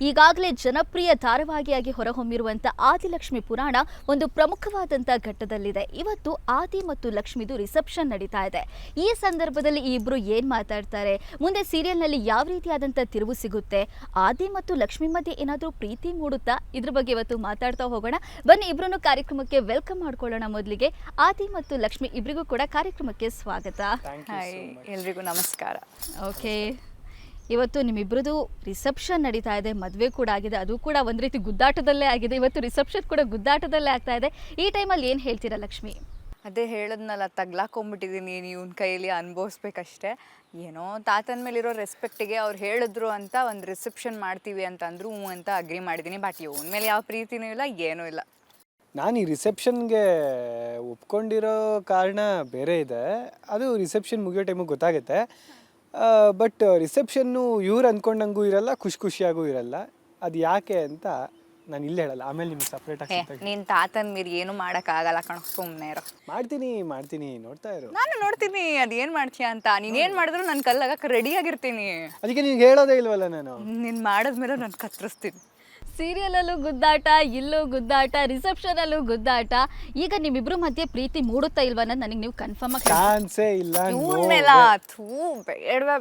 ಈಗಾಗಲೇ ಜನಪ್ರಿಯ ಧಾರಾವಾಹಿಯಾಗಿ ಹೊರಹೊಮ್ಮಿರುವಂಥ ಆದಿಲಕ್ಷ್ಮಿ ಪುರಾಣ ಒಂದು ಪ್ರಮುಖವಾದಂಥ ಘಟ್ಟದಲ್ಲಿದೆ. ಇವತ್ತು ಆದಿ ಮತ್ತು ಲಕ್ಷ್ಮಿದು ರಿಸೆಪ್ಷನ್ ನಡೀತಾ ಇದೆ. ಈ ಸಂದರ್ಭದಲ್ಲಿ ಈ ಇಬ್ಬರು ಏನು ಮಾತಾಡ್ತಾರೆ, ಮುಂದೆ ಸೀರಿಯಲ್ನಲ್ಲಿ ಯಾವ ರೀತಿಯಾದಂಥ ತಿರುವು ಸಿಗುತ್ತೆ, ಆದಿ ಮತ್ತು ಲಕ್ಷ್ಮಿ ಮಧ್ಯೆ ಏನಾದರೂ ಪ್ರೀತಿ ಮೂಡುತ್ತಾ, ಇದ್ರ ಬಗ್ಗೆ ಇವತ್ತು ಮಾತಾಡ್ತಾ ಹೋಗೋಣ. ಬನ್ನಿ ಇಬ್ಬರನ್ನು ಕಾರ್ಯಕ್ರಮಕ್ಕೆ ವೆಲ್ಕಮ್ ಮಾಡ್ಕೊಳ್ಳೋಣ. ಮೊದಲಿಗೆ ಆದಿ ಮತ್ತು ಲಕ್ಷ್ಮಿ ಇಬ್ಬರಿಗೂ ಕೂಡ ಕಾರ್ಯಕ್ರಮಕ್ಕೆ ಸ್ವಾಗತ. ಹಾಯ್, ಎಲ್ರಿಗೂ ನಮಸ್ಕಾರ. ಓಕೆ, ಇವತ್ತು ನಿಮ್ಮಿಬ್ಬರದು ರಿಸೆಪ್ಷನ್ ನಡೀತಾ ಇದೆ, ಮದುವೆ ಕೂಡ ಆಗಿದೆ, ಅದು ಕೂಡ ಒಂದು ರೀತಿ ಗುದ್ದಾಟದಲ್ಲೇ ಆಗಿದೆ. ಇವತ್ತು ರಿಸೆಪ್ಷನ್ ಕೂಡ ಗುದ್ದಾಟದಲ್ಲೇ ಆಗ್ತಾ ಇದೆ. ಈ ಟೈಮಲ್ಲಿ ಏನು ಹೇಳ್ತೀರಾ ಲಕ್ಷ್ಮಿ? ಅದೇ ಹೇಳದ್ನಲ್ಲ, ತಗ್ಲಾಕೊಂಡ್ಬಿಟ್ಟಿದ್ದೀನಿ, ಇವನ ಕೈಯಲ್ಲಿ ಅನುಭವಿಸ್ಬೇಕಷ್ಟೇ. ಏನೋ ತಾತನ ಮೇಲಿರೋ ರೆಸ್ಪೆಕ್ಟಿಗೆ ಅವ್ರು ಹೇಳಿದ್ರು ಅಂತ ಒಂದು ರಿಸೆಪ್ಷನ್ ಮಾಡ್ತೀವಿ ಅಂತ ಅಂದ್ರು, ಹ್ಞೂ ಅಂತ ಅಗ್ರಿ ಮಾಡಿದ್ದೀನಿ. ಬಟ್ ಇವನ ಮೇಲೆ ಯಾವ ಪ್ರೀತಿನೂ ಇಲ್ಲ, ಏನೂ ಇಲ್ಲ. ನಾನು ಈ ರಿಸೆಪ್ಷನ್ಗೆ ಒಪ್ಕೊಂಡಿರೋ ಕಾರಣ ಬೇರೆ ಇದೆ. ಅದು ರಿಸೆಪ್ಷನ್ ಮುಗಿಯೋ ಟೈಮಿಗೆ ಗೊತ್ತಾಗುತ್ತೆ. ಬಟ್ ರಿಸೆಪ್ಷನ್ನು ಇವ್ರು ಅಂದ್ಕೊಂಡಂಗೂ ಇರಲ್ಲ, ಖುಷಿಯಾಗೂ ಇರಲ್ಲ. ಅದು ಯಾಕೆ ಅಂತ ನಾನು ಇಲ್ಲಿ ಹೇಳಲ್ಲ, ಆಮೇಲೆ ನಿಮ್ಗೆ ಸಪ್ರೇಟಾಗಿ ನೀನು ತಾತನ ಮೀರಿ ಏನು ಮಾಡೋಕ್ಕಾಗಲ್ಲ ಕಣ, ಸುಮ್ಮನೆ ಇರೋ. ಮಾಡ್ತೀನಿ, ನೋಡ್ತಾ ಇರು. ನಾನು ನೋಡ್ತೀನಿ ಅದೇನು ಮಾಡ್ತೀಯ ಅಂತ. ನೀನೇನು ಮಾಡಿದ್ರು ನನ್ನ ಕಲ್ಲಾಗಕ್ಕೆ ರೆಡಿಯಾಗಿರ್ತೀನಿ. ಅದಕ್ಕೆ ನಿನ್ಗೆ ಹೇಳೋದೇ ಇಲ್ವಲ್ಲ ನಾನು. ನೀನು ಮಾಡಿದ್ಮೇಲೆ ನಾನು ಕತ್ತರಿಸ್ತೀನಿ. ಸೀರಿಯಲಲ್ಲೂ ಗುದ್ದಾಟ, ಇಲ್ಲೂ ಗುದ್ದಾಟ, ರಿಸೆಪ್ಷನಲ್ಲೂ ಗುದ್ದಾಟ. ಈಗ ನಿಮ್ಮಿಬ್ರು ಮಧ್ಯೆ ಪ್ರೀತಿ ಮೂಡುತ್ತಾ ಇಲ್ವಾ ಅನ್ನೋದು ನನಗೆ ನೀವು ಕನ್ಫರ್ಮ್ ಆಗಿ ಚಾನ್ಸೇ ಇಲ್ಲ.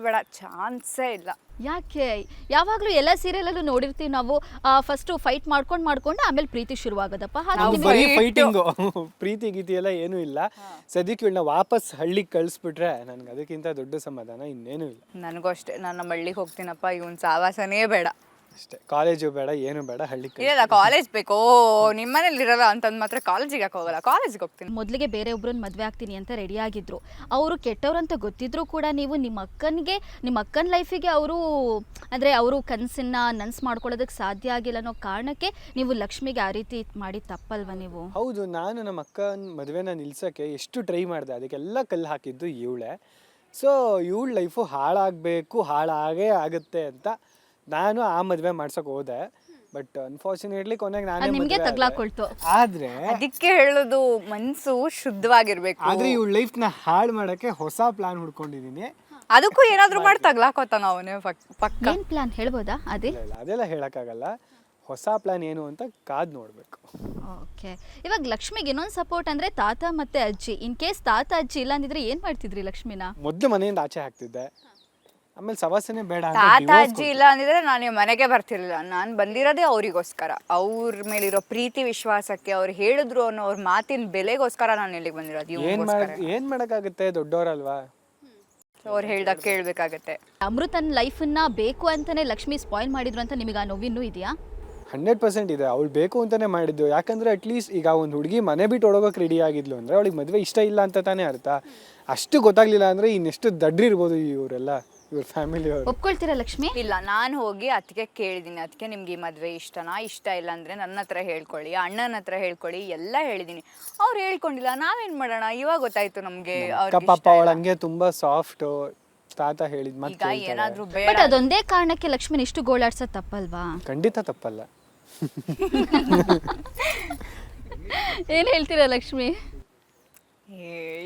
ಬೇಡ, ಚಾನ್ಸೇ ಇಲ್ಲ. ಯಾಕೆ? ಯಾವಾಗಲೂ ಎಲ್ಲ ಸೀರಿಯಲಲ್ಲೂ ನೋಡಿರ್ತೀವಿ ನಾವು, ಫಸ್ಟು ಫೈಟ್ ಮಾಡ್ಕೊಂಡು ಆಮೇಲೆ ಪ್ರೀತಿ ಶುರುವಾಗೋದಪ್ಪ. ಬರೀ ಫೈಟಿಂಗು, ಪ್ರೀತಿ ಗೀತಿ ಎಲ್ಲ ಏನೂ ಇಲ್ಲ. ಸದ್ಯಕ್ಕೆ ಇವಳನ್ನ ವಾಪಸ್ ಹಳ್ಳಿಗೆ ಕಳಿಸ್ಬಿಟ್ರೆ ನನಗೆ ಅದಕ್ಕಿಂತ ದೊಡ್ಡ ಸಮಾಧಾನ ಇನ್ನೇನು ಇಲ್ಲ. ನನಗೂ ಅಷ್ಟೇ, ನಾನು ನಮ್ಮ ಹಳ್ಳಿಗೆ ಹೋಗ್ತೀನಪ್ಪ, ಇವನ್ ಸಾವಾಸನೇ ಬೇಡ ಅಷ್ಟೇ. ಕಾಲೇಜು ಬೇಡ, ಏನು ಬೇಡ, ಹಳ್ಳಿಗೆ ಇಲ್ಲ. ಕಾಲೇಜ್ ಬೇಕೋ, ನಿಮ್ಮ ಮನೇಲಿ ಇರಲ್ಲ ಅಂತಂದು ಮಾತ್ರ ಕಾಲೇಜಿಗೆ ಯಾಕೆ ಹೋಗಲ್ಲ, ಕಾಲೇಜಿಗೆ ಹೋಗ್ತೀನಿ. ಮೊದಲಿಗೆ ಬೇರೆ ಒಬ್ರನ್ನ ಮದುವೆ ಆಗ್ತೀನಿ ಅಂತ ರೆಡಿ ಆಗಿದ್ರು. ಅವರು ಕೆಟ್ಟವ್ರಂತ ಗೊತ್ತಿದ್ರು ಕೂಡ ನೀವು ನಿಮ್ಮ ಅಕ್ಕನ ಲೈಫಿಗೆ ಅವರು ಕನಸನ್ನ ನನ್ಸ್ ಮಾಡ್ಕೊಳ್ಳೋದಕ್ಕೆ ಸಾಧ್ಯ ಆಗಿಲ್ಲ ಅನ್ನೋ ಕಾರಣಕ್ಕೆ ನೀವು ಲಕ್ಷ್ಮಿಗೆ ಆ ರೀತಿ ಮಾಡಿ ತಪ್ಪಲ್ವಾ ನೀವು? ಹೌದು, ನಾನು ನಮ್ಮ ಅಕ್ಕನ ಮದುವೆನ ನಿಲ್ಸೋಕ್ಕೆ ಎಷ್ಟು ಟ್ರೈ ಮಾಡಿದೆ, ಅದಕ್ಕೆಲ್ಲ ಕಲ್ಲು ಹಾಕಿದ್ದು ಇವಳೇ. ಸೊ ಇವಳ ಲೈಫು ಹಾಳಾಗೇ ಆಗುತ್ತೆ ಅಂತ ನಾನು ಆ ಮದುವೆ ಮಾಡ್ಸೋಕೆ ಹೋದೆ. ಬಟ್ ಅನ್ಫಾರ್ಚುನೇಟ್ಲಿ ಕೊನೆಗೆ ನಾನೇ ನಿಮಗೆ ತಗ್ಲಾಕೊಳ್ತು. ಆದ್ರೆ ಅದಕ್ಕೆ ಹೇಳೋದು, ಮನಸ್ಸು ಶುದ್ಧವಾಗಿರ್ಬೇಕು. ಆದ್ರೆ ಇವಳ ಲೈಫ್ನ ಹಾಳು ಮಾಡೋಕ್ಕೆ ಹೊಸ ಪ್ಲಾನ್ ಹುಡ್ಕೊಂಡಿದ್ದೀನಿ. ಅದಕ್ಕೂ ಏನಾದ್ರು ಮಾಡಿ ತಗ್ಲಾಕೋತಾನ ಅವನೇ ಪಕ್ಕ. ಏನ್ ಪ್ಲಾನ್ ಹೇಳ್ಬೋದಾ? ಅದೆಲ್ಲ ಹೇಳಕ್ಕಾಗಲ್ಲ. ಹೊಸ ಪ್ಲಾನ್ ಏನು ಅಂತ ಕಾದ್ ನೋಡ್ಬೇಕು. ಓಕೆ, ಇವಾಗ ಲಕ್ಷ್ಮಿಗೆ ಇನ್ನೊಂದು ಸಪೋರ್ಟ್ ಅಂದ್ರೆ ತಾತ ಮತ್ತೆ ಅಜ್ಜಿ. ಇನ್ ಕೇಸ್ ತಾತ ಅಜ್ಜಿ ಇಲ್ಲ ಅಂದಿದ್ರೆ ಏನ್ ಮಾಡ್ತಿದ್ರಿ ಲಕ್ಷ್ಮಿನ? ಮೊದಲು ಮನೆಯಿಂದ ಆಚೆ ಹಾಕ್ತಿದ್ದೆ, ಆಮೇಲೆ ಸವಾಸನೆ ಬೇಡ. ತಾತ ಅಜ್ಜಿ ಇಲ್ಲ ಅಂದಿದ್ರೆ ನಾನು ಮನೆಗೆ ಬರ್ತಿರ್ಲಿಲ್ಲ. ನಾನು ಬಂದಿರೋದೇ ಅವರಿಗೋಸ್ಕರ, ಅವ್ರ ಮೇಲಿರೋ ಪ್ರೀತಿ ವಿಶ್ವಾಸಕ್ಕೆ, ಅವ್ರು ಹೇಳಿದ್ರು ಅನ್ನೋ ಅವ್ರ ಮಾತಿನ ಬೆಲೆಗೋಸ್ಕರ ನಾನು ಇಲ್ಲಿಗೆ ಬಂದಿರೋದು. ಏನ್ ಮಾಡಕ್ಕಾಗುತ್ತೆ, ದೊಡ್ಡವರಲ್ವಾ, ಅವ್ರು ಹೇಳ್ದಾಗ ಕೇಳ್ಬೇಕಾಗತ್ತೆ. ಅಮೃತನ್ ಲೈಫನ್ನ ಬೇಕು ಅಂತಾನೆ ಲಕ್ಷ್ಮಿ ಸ್ಪಾಯ್ಲ್ ಮಾಡಿದ್ರು ಅಂತ ನಿಮಗೆ ಆ ನೋವಿನ್ನೂ ಇದೆಯಾ? 100% ಇದೆ. ಅವಳು ಬೇಕು ಅಂತಾನೆ ಮಾಡಿದ್ದು. ಯಾಕಂದ್ರೆ ಅಟ್ಲೀಸ್ಟ್ ಈಗ ಒಂದು ಹುಡುಗಿ ಮನೆ ಬಿಟ್ಟು ಹೊಡೋಗೋಕೆ ರೆಡಿ ಆಗಿದ್ಲು ಅಂದ್ರೆ ಅವಳಿಗೆ ಮದುವೆ ಇಷ್ಟ ಇಲ್ಲ ಅಂತ ತಾನೇ ಅರ್ಥ. ಅಷ್ಟು ಗೊತ್ತಾಗ್ಲಿಲ್ಲ ಅಂದ್ರೆ ಇನ್ನೆಷ್ಟು ದಡ್ರಿರ್ಬೋದು ಇವ್ರ ಫ್ಯಾಮಿಲಿ ಅವರು. ಒಪ್ಕೊಳ್ತೀರಾ ಲಕ್ಷ್ಮಿ? ಇಲ್ಲ, ನಾನು ಹೋಗಿ ಅದಕ್ಕೆ ಕೇಳಿದ್ದೀನಿ, ಅದಕ್ಕೆ ನಿಮ್ಗೆ ಈ ಮದುವೆ ಇಷ್ಟ ಇಲ್ಲ ಅಂದ್ರೆ ನನ್ನ ಹತ್ರ ಹೇಳ್ಕೊಳ್ಳಿ, ಅಣ್ಣನ ಹತ್ರ ಹೇಳ್ಕೊಳ್ಳಿ ಎಲ್ಲ ಹೇಳಿದೀನಿ. ಅವ್ರು ಹೇಳ್ಕೊಂಡಿಲ್ಲ, ನಾವೇನ್ ಮಾಡೋಣ? ಇವಾಗ ಗೊತ್ತಾಯ್ತು ನಮ್ಗೆ. ಪಾಪ ಅವಳ ಹಂಗೆ ತುಂಬಾ ಸಾಫ್ಟ್. ತಾತ ಹೇಳಿದ್ ಈಗ ಏನಾದ್ರೂ ಬಟ್ ಅದೊಂದೇ ಕಾರಣಕ್ಕೆ ಲಕ್ಷ್ಮಿನ ಇಷ್ಟು ಗೋಳಾಡ್ಸೋದು ತಪ್ಪಲ್ವಾ? ಖಂಡಿತ ತಪ್ಪಲ್ಲ. ಏನ್ ಹೇಳ್ತೀರಾ ಲಕ್ಷ್ಮಿ?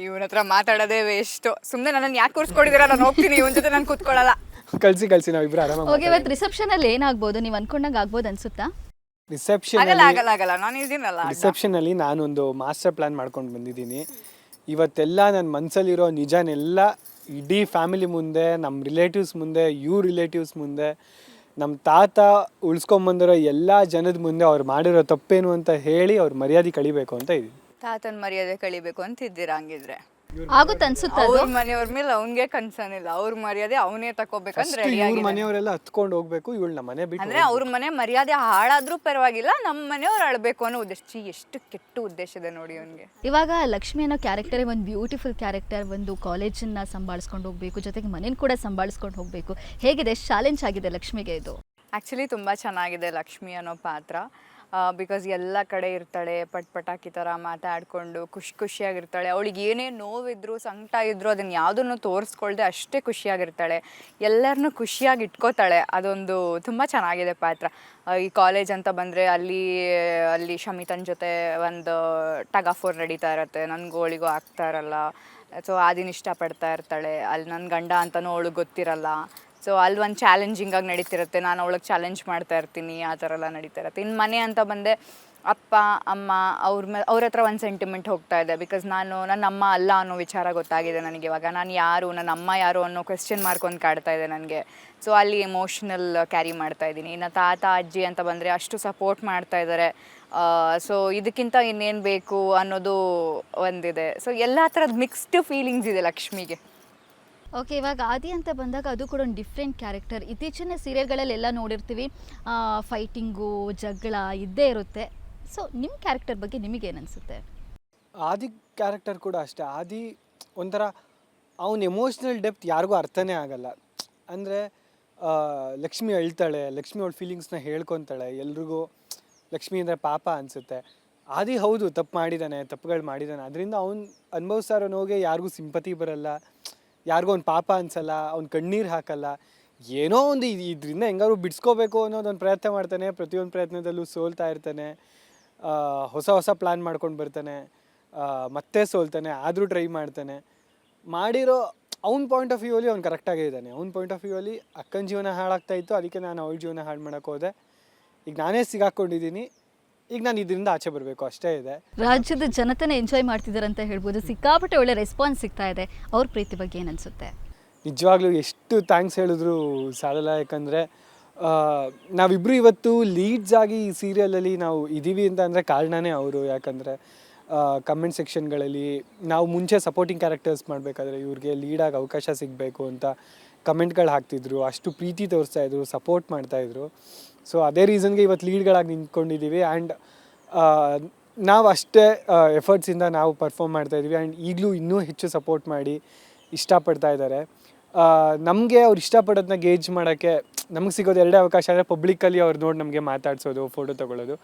ಇವನ ಹತ್ರ ಮಾತಾಡೋದೇ ವೇಸ್ಟ್. ಸುಮ್ಮನೆ ನನ್ನನ್ನು ಯಾಕೆ ಕೂರಿಸ್ಕೊಂಡಿದ್ದೀರಾ? ನಾನು ಹೋಗ್ತೀನಿ, ಇವನ ಜೊತೆ ನಾನು ಕೂತ್ಕೊಳ್ಳಲ್ಲ. ಕಳ್ಸಿ ನಾವಿಬ್ರು ಆರಾಮ. ಓಕೆ, ಇವತ್ತು ರಿಸೆಪ್ಷನ್ ಅಲ್ಲಿ ಏನಾಗ್ಬೋದು? ನೀವು ಅನ್ಕೊಂಡಂಗೆ ಆಗ್ಬೋದು ಅನ್ಸುತ್ತಾ? ರಿಸೆಪ್ಷನ್ ಅಲ್ಲಿ ನಾನೊಂದು ಮಾಸ್ಟರ್ ಪ್ಲಾನ್ ಮಾಡ್ಕೊಂಡು ಬಂದಿದ್ದೀನಿ. ಇವತ್ತೆಲ್ಲ ನನ್ನ ಮನಸ್ಸಲ್ಲಿರೋ ನಿಜನೆಲ್ಲ ಇಡೀ ಫ್ಯಾಮಿಲಿ ಮುಂದೆ, ನಮ್ಮ ರಿಲೇಟಿವ್ಸ್ ಮುಂದೆ, ರಿಲೇಟಿವ್ಸ್ ಮುಂದೆ, ನಮ್ಮ ತಾತ ಉಳಿಸ್ಕೊಂಬಂದಿರೋ ಎಲ್ಲ ಜನದ ಮುಂದೆ ಅವ್ರು ಮಾಡಿರೋ ತಪ್ಪೇನು ಅಂತ ಹೇಳಿ ಅವ್ರ ಮರ್ಯಾದೆ ಕಳಿಬೇಕು ಅಂತ ಇದೀನಿ. ತಾತನ ಮರ್ಯಾದೆ ಕಳಿಬೇಕು ಅಂತ ಇದ್ದೀರಾ? ಹಂಗಿದ್ರೆ ಆಗುತ್ತೆ ಅನ್ಸುತ್ತೆ. ಅವ್ರ ಮನೆಯವ್ರ ಮೇಲೆ ಅವ್ನಿಗೆ ಕನ್ಸರ್ನ್ ಇಲ್ಲ, ಅವ್ರ ಮರ್ಯಾದೆ ಅವನೇ ತಕೋಬೇಕಂದ್ರೆ ಮನೆಯವರೆಲ್ಲ ಹತ್ಕೊಂಡು ಹೋಗ್ಬೇಕು, ಇವಳನ್ನ ಮನೆ ಬಿಟ್ಟು ಅಂದ್ರೆ ಅವ್ರ ಮನೆ ಮರ್ಯಾದೆ ಹಾಳಾದ್ರೂ ಪರವಾಗಿಲ್ಲ, ನಮ್ಮ ಮನೆಯವ್ರು ಆಳ್ಬೇಕು ಅನ್ನೋ ಉದ್ದೇಶ. ಎಷ್ಟು ಕೆಟ್ಟ ಉದ್ದೇಶ ಇದೆ ನೋಡಿ ಅವನಿಗೆ. ಇವಾಗ ಲಕ್ಷ್ಮಿ ಅನ್ನೋ ಕ್ಯಾರೆಕ್ಟರ್ ಒಂದು ಬ್ಯೂಟಿಫುಲ್ ಕ್ಯಾರೆಕ್ಟರ್, ಒಂದು ಕಾಲೇಜನ್ನ ಸಂಭಾಳಿಸ್ಕೊಂಡು ಹೋಗ್ಬೇಕು, ಜೊತೆಗೆ ಮನೇನ ಕೂಡ ಸಂಭಾಳಿಸ್ಕೊಂಡು ಹೋಗ್ಬೇಕು. ಹೇಗಿದೆ? ಚಾಲೆಂಜ್ ಆಗಿದೆ ಲಕ್ಷ್ಮಿಗೆ ಇದು? ಆ್ಯಕ್ಚುಲಿ ತುಂಬ ಚೆನ್ನಾಗಿದೆ ಲಕ್ಷ್ಮಿ ಅನ್ನೋ ಪಾತ್ರ. ಬಿಕಾಸ್ ಎಲ್ಲ ಕಡೆ ಇರ್ತಾಳೆ, ಪಟಾಕಿ ಥರ ಮಾತಾಡಿಕೊಂಡು ಖುಷಿಯಾಗಿರ್ತಾಳೆ. ಅವಳಿಗೆ ಏನೇ ನೋವಿದ್ರು ಸಂಕಟ ಇದ್ದರೂ ಅದನ್ನು ಯಾವುದನ್ನು ತೋರಿಸ್ಕೊಳ್ದೆ ಅಷ್ಟೇ ಖುಷಿಯಾಗಿರ್ತಾಳೆ, ಎಲ್ಲರನ್ನೂ ಖುಷಿಯಾಗಿ ಇಟ್ಕೋತಾಳೆ. ಅದೊಂದು ತುಂಬ ಚೆನ್ನಾಗಿದೆ ಪಾತ್ರ. ಈ ಕಾಲೇಜ್ ಅಂತ ಬಂದರೆ ಅಲ್ಲಿ ಶಮಿತನ ಜೊತೆ ಒಂದು ಟಗ್ ಆಫ್ ವಾರ್ ನಡೀತಾ ಇರುತ್ತೆ, ನನಗೋಳಿಗೂ ಆಗ್ತಾ ಇರಲ್ಲ. ಸೊ ಆದಿನ ಇಷ್ಟಪಡ್ತಾ ಇರ್ತಾಳೆ, ಅಲ್ಲಿ ನನ್ನ ಗಂಡ ಅಂತಲೂ ಅವಳಿಗೆ ಗೊತ್ತಿರಲ್ಲ. ಸೊ ಅಲ್ಲಿ ಒಂದು ಚಾಲೆಂಜಿಂಗಾಗಿ ನಡೀತಿರುತ್ತೆ, ನಾನು ಅವಳಿಗೆ ಚಾಲೆಂಜ್ ಮಾಡ್ತಾ ಇರ್ತೀನಿ, ಆ ಥರ ಎಲ್ಲ ನಡೀತಾ ಇರುತ್ತೆ. ಇನ್ನು ಮನೆ ಅಂತ ಬಂದೆ ಅಪ್ಪ ಅಮ್ಮ ಅವ್ರ ಹತ್ರ ಒಂದು ಸೆಂಟಿಮೆಂಟ್ ಹೋಗ್ತಾ ಇದೆ. ಬಿಕಾಸ್ ನಾನು ನನ್ನ ಅಮ್ಮ ಅಲ್ಲ ಅನ್ನೋ ವಿಚಾರ ಗೊತ್ತಾಗಿದೆ ನನಗೆ. ಇವಾಗ ನಾನು ಯಾರು, ನನ್ನ ಅಮ್ಮ ಯಾರು ಅನ್ನೋ ಕ್ವೆಶ್ಚನ್ ಮಾರ್ಕ್ ಒಂದು ಕಾಡ್ತಾ ಇದೆ ನನಗೆ. ಸೊ ಅಲ್ಲಿ ಎಮೋಷ್ನಲ್ ಕ್ಯಾರಿ ಮಾಡ್ತಾ ಇದ್ದೀನಿ. ಇನ್ನು ತಾತ ಅಜ್ಜಿ ಅಂತ ಬಂದರೆ ಅಷ್ಟು ಸಪೋರ್ಟ್ ಮಾಡ್ತಾ ಇದ್ದಾರೆ. ಸೊ ಇದಕ್ಕಿಂತ ಇನ್ನೇನು ಬೇಕು ಅನ್ನೋದು ಒಂದಿದೆ. ಸೊ ಎಲ್ಲ ಥರದ ಮಿಕ್ಸ್ಡ್ ಫೀಲಿಂಗ್ಸ್ ಇದೆ ಲಕ್ಷ್ಮಿಗೆ. ಓಕೆ, ಇವಾಗ ಆದಿ ಅಂತ ಬಂದಾಗ ಅದು ಕೂಡ ಒಂದು ಡಿಫ್ರೆಂಟ್ ಕ್ಯಾರೆಕ್ಟರ್. ಇತ್ತೀಚಿನ ಸೀರಿಯಲ್ಗಳಲ್ಲೆಲ್ಲ ನೋಡಿರ್ತೀವಿ, ಫೈಟಿಂಗು ಜಗಳ ಇದ್ದೇ ಇರುತ್ತೆ. ಸೊ ನಿಮ್ಮ ಕ್ಯಾರೆಕ್ಟರ್ ಬಗ್ಗೆ ನಿಮಗೇನು ಅನಿಸುತ್ತೆ? ಆದಿ ಕ್ಯಾರೆಕ್ಟರ್ ಕೂಡ ಅಷ್ಟೇ. ಆದಿ ಒಂಥರ ಅವನ ಎಮೋಷ್ನಲ್ ಡೆಪ್ತ್ ಯಾರಿಗೂ ಅರ್ಥನೇ ಆಗಲ್ಲ. ಅಂದರೆ ಲಕ್ಷ್ಮಿ ಅಳ್ತಾಳೆ, ಲಕ್ಷ್ಮಿ ಅವಳ ಫೀಲಿಂಗ್ಸ್ನ ಹೇಳ್ಕೊತಾಳೆ, ಎಲ್ರಿಗೂ ಲಕ್ಷ್ಮಿ ಅಂದರೆ ಪಾಪ ಅನಿಸುತ್ತೆ. ಆದಿ ಹೌದು ತಪ್ಪು ಮಾಡಿದ್ದಾನೆ, ತಪ್ಪುಗಳು ಮಾಡಿದ್ದಾನೆ, ಅದರಿಂದ ಅವ್ನು ಅನುಭವಿಸ್ತಾರೋ ನೋವಿಗೆ ಯಾರಿಗೂ ಸಿಂಪತಿ ಬರಲ್ಲ, ಯಾರಿಗೂ ಅವ್ನು ಪಾಪ ಅನಿಸಲ್ಲ, ಅವ್ನು ಕಣ್ಣೀರು ಹಾಕಲ್ಲ. ಏನೋ ಒಂದು ಇದರಿಂದ ಹೆಂಗಾದ್ರು ಬಿಡಿಸ್ಕೋಬೇಕು ಅನ್ನೋದೊಂದು ಪ್ರಯತ್ನ ಮಾಡ್ತಾನೆ. ಪ್ರತಿಯೊಂದು ಪ್ರಯತ್ನದಲ್ಲೂ ಸೋಲ್ತಾ ಇರ್ತಾನೆ, ಹೊಸ ಹೊಸ ಪ್ಲ್ಯಾನ್ ಮಾಡ್ಕೊಂಡು ಬರ್ತಾನೆ, ಮತ್ತೆ ಸೋಲ್ತಾನೆ, ಆದರೂ ಟ್ರೈ ಮಾಡ್ತಾನೆ. ಮಾಡಿರೋ ಅವ್ನ ಪಾಯಿಂಟ್ ಆಫ್ ವ್ಯೂ ಅಲ್ಲಿ ಅವ್ನು ಕರೆಕ್ಟಾಗೇ ಇದ್ದಾನೆ. ಅವ್ನ ಪಾಯಿಂಟ್ ಆಫ್ ವ್ಯೂ ಅಲ್ಲಿ ಅಕ್ಕನ ಜೀವನ ಹಾಳಾಗ್ತಾ ಇತ್ತು, ಅದಕ್ಕೆ ನಾನು ಅವಳ ಜೀವನ ಹಾಳು ಮಾಡೋಕ್ಕೆ ಹೋದೆ. ಈಗ ನಾನೇ ಸಿಗಾಕೊಂಡಿದ್ದೀನಿ, ಈಗ ನಾನು ಇದರಿಂದ ಆಚೆ ಬರಬೇಕು ಅಷ್ಟೇ ಇದೆ. ರಾಜ್ಯದ ಜನತೆನೇ ಎಂಜಾಯ್ ಮಾಡ್ತಿದ್ದಾರೆ ಅಂತ ಹೇಳ್ಬೋದು. ಸಿಕ್ಕಾಪಟ್ಟೆ ಒಳ್ಳೆ ರೆಸ್ಪಾನ್ಸ್ ಸಿಗ್ತಾ ಇದೆ. ಅವ್ರ ಪ್ರೀತಿ ಬಗ್ಗೆ ಏನು ಅನಿಸುತ್ತೆ? ನಿಜವಾಗ್ಲೂ ಎಷ್ಟು ಥ್ಯಾಂಕ್ಸ್ ಹೇಳಿದ್ರು ಸಾಲಲ್ಲ. ಯಾಕಂದರೆ ನಾವಿಬ್ಬರು ಇವತ್ತು ಲೀಡ್ಸ್ ಆಗಿ ಈ ಸೀರಿಯಲಲ್ಲಿ ನಾವು ಇದ್ದೀವಿ ಅಂತ ಅಂದರೆ ಕಾರಣನೇ ಅವರು. ಯಾಕಂದರೆ ಕಮೆಂಟ್ ಸೆಕ್ಷನ್ಗಳಲ್ಲಿ ನಾವು ಮುಂಚೆ ಸಪೋರ್ಟಿಂಗ್ ಕ್ಯಾರೆಕ್ಟರ್ಸ್ ಮಾಡಬೇಕಾದ್ರೆ ಇವ್ರಿಗೆ ಲೀಡಾಗಿ ಅವಕಾಶ ಸಿಗಬೇಕು ಅಂತ ಕಮೆಂಟ್ಗಳು ಹಾಕ್ತಿದ್ರು, ಅಷ್ಟು ಪ್ರೀತಿ ತೋರಿಸ್ತಾಯಿದ್ರು, ಸಪೋರ್ಟ್ ಮಾಡ್ತಾಯಿದ್ರು. ಸೊ ಅದೇ ರೀಸನ್ಗೆ ಇವತ್ತು ಲೀಡ್ಗಳಾಗಿ ನಿಂತ್ಕೊಂಡಿದ್ದೀವಿ. ಆ್ಯಂಡ್ ನಾವು ಅಷ್ಟೇ ಎಫರ್ಟ್ಸಿಂದ ನಾವು ಪರ್ಫಾರ್ಮ್ ಮಾಡ್ತಾಯಿದ್ವಿ. ಆ್ಯಂಡ್ ಈಗಲೂ ಇನ್ನೂ ಹೆಚ್ಚು ಸಪೋರ್ಟ್ ಮಾಡಿ ಇಷ್ಟಪಡ್ತಾ ಇದ್ದಾರೆ. ನಮಗೆ ಅವ್ರು ಇಷ್ಟಪಡೋದನ್ನ ಗೇಜ್ ಮಾಡೋಕ್ಕೆ ನಮಗೆ ಸಿಗೋದು ಎರಡೇ ಅವಕಾಶ. ಅಂದರೆ ಪಬ್ಲಿಕ್ಕಲ್ಲಿ ಅವ್ರು ನೋಡಿ ನಮಗೆ ಮಾತಾಡ್ಸೋದು, ಫೋಟೋ ತೊಗೊಳ್ಳೋದು,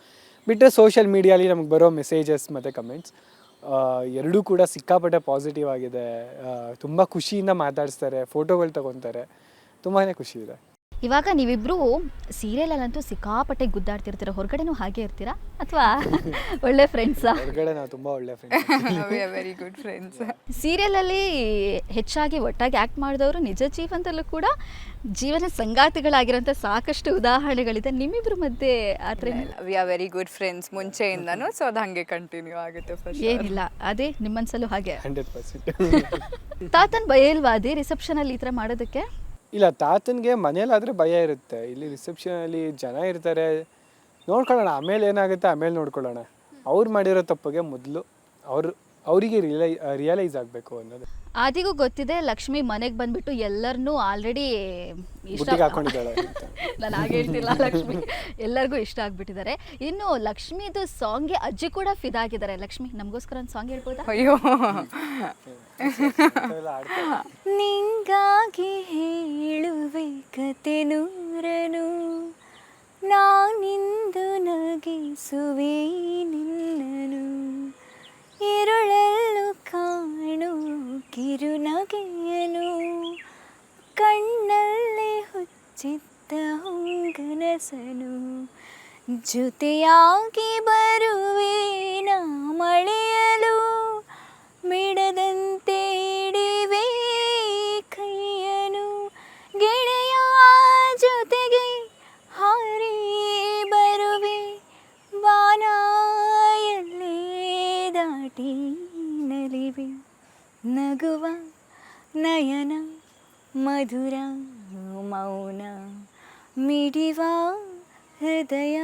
ಬಿಟ್ಟರೆ ಸೋಷಿಯಲ್ ಮೀಡಿಯಾಲಿ ನಮಗೆ ಬರೋ ಮೆಸೇಜಸ್ ಮತ್ತು ಕಮೆಂಟ್ಸ್ ಎರಡೂ ಕೂಡ ಸಿಕ್ಕಾಪಟ್ಟೆ ಪಾಸಿಟಿವ್ ಆಗಿದೆ. ತುಂಬ ಖುಷಿಯಿಂದ ಮಾತಾಡಿಸ್ತಾರೆ, ಫೋಟೋಗಳು ತೊಗೊತಾರೆ, ತುಂಬಾ ಖುಷಿ ಇದೆ. ಇವಾಗ ನೀವಿಬ್ರು ಸೀರಿಯಲಲ್ಲಂತೂ ಸಿಕ್ಕಾಪಟ್ಟೆ ಗುದ್ದಾಡ್ತಿರ್ತೀರ, ಹೊರಗಡೆನೂ ಹಾಗೆ ಇರ್ತೀರಾ ಅಥವಾ ಒಳ್ಳೆ ಫ್ರೆಂಡ್ಸಾ? ಹೊರಗಡೆ ನಾವು ತುಂಬ ಒಳ್ಳೆ ಫ್ರೆಂಡ್ಸ್, ವೆರಿ ಗುಡ್ ಫ್ರೆಂಡ್ಸ್. ಸೀರಿಯಲಲ್ಲಿ ಹೆಚ್ಚಾಗಿ ಒಟ್ಟಾಗಿ ಆ್ಯಕ್ಟ್ ಮಾಡಿದವರು ನಿಜ ಜೀವನದಲ್ಲೂ ಕೂಡ ಜೀವನ ಸಂಗಾತಿಗಳಾಗಿರೋಂಥ ಸಾಕಷ್ಟು ಉದಾಹರಣೆಗಳಿದೆ. ನಿಮ್ಮಿಬ್ರ ಮಧ್ಯೆ ಆ ಥರ we are very good friends ಮುಂಚೆಯಿಂದನೂ. ಸೊ ಅದು ಹಾಗೆ ಕಂಟಿನ್ಯೂ ಆಗುತ್ತೆ. ಏನಿಲ್ಲ, ಅದೇ ನಿಮ್ಮನ್ಸಲ್ಲೂ ಹಾಗೆ 100%. ತಾತನ್ ಭಯ ಇಲ್ವಾ ಅದೇ ರಿಸೆಪ್ಷನಲ್ಲಿ ಈ ಥರ ಮಾಡೋದಕ್ಕೆ? ಇಲ್ಲ, ತಾತನಿಗೆ ಮನೇಲಾದರೆ ಭಯ ಇರುತ್ತೆ. ಇಲ್ಲಿ ರಿಸೆಪ್ಷನಲ್ಲಿ ಜನ ಇರ್ತಾರೆ, ನೋಡ್ಕೊಳ್ಳೋಣ, ಆಮೇಲೆ ಏನಾಗುತ್ತೆ ಆಮೇಲೆ ನೋಡ್ಕೊಳ್ಳೋಣ. ಅವ್ರು ಮಾಡಿರೋ ತಪ್ಪಿಗೆ ಮೊದಲು ಅವರಿಗೆ ರಿಯಲೈಸ್ ಆಗಬೇಕು ಅನ್ನೋದು. ಆದಿಗೂ ಗೊತ್ತಿದೆ ಲಕ್ಷ್ಮಿ ಮನೆಗೆ ಬಂದ್ಬಿಟ್ಟು ಎಲ್ಲರನ್ನೂ ಆಲ್ರೆಡಿ ಇಷ್ಟ ಹಾಕೊಂಡಿದ್ದಾಳೆ. ನಾನು ಹಾಗೆ ಹೇಳ್ತಿಲ್ಲ, ಲಕ್ಷ್ಮಿ ಎಲ್ಲರಿಗೂ ಇಷ್ಟ ಆಗ್ಬಿಟ್ಟಿದ್ದಾರೆ. ಇನ್ನು ಲಕ್ಷ್ಮಿದು ಸಾಂಗ್ಗೆ ಅಜ್ಜಿ ಕೂಡ ಫಿದಾಗಿದ್ದಾರೆ. ಲಕ್ಷ್ಮಿ ನಮಗೋಸ್ಕರ ಒಂದು ಸಾಂಗ್ ಹೇಳ್ಬೋದಾ? ಅಯ್ಯೋ, ನಿಂಗಾಗಿ ಹೇಳುವೆ ಕತೆ ನೂರನು, ನಾನಿಂದು ನಗಿಸುವೆ ನಿನ್ನನು, ಇರುಳಲ್ಲೂ ಕಾಣು ಕಿರುನಗೆಯನು, ಕಣ್ಣಲ್ಲೇ ಹುಚ್ಚಿದ್ದ ಹೊಂಗನಸನು, ಜೊತೆಯಾಗಿ ಬರುವೆ ನಾ ಮಳೆಯಲು, ಬಿಡದಂತೆ ಹಿಡಿವೆ ಕೈಯನು, ಗೆಳೆಯ ಜೊತೆಗೆ ಹಾರಿ ಬರುವೆ, ಬಾನಾಯಲ್ಲೇ ದಾಟಿ ನಲಿವೆ, ನಗುವ ನಯನ ಮಧುರ ಮೌನ, ಮಿಡಿವ ಹೃದಯ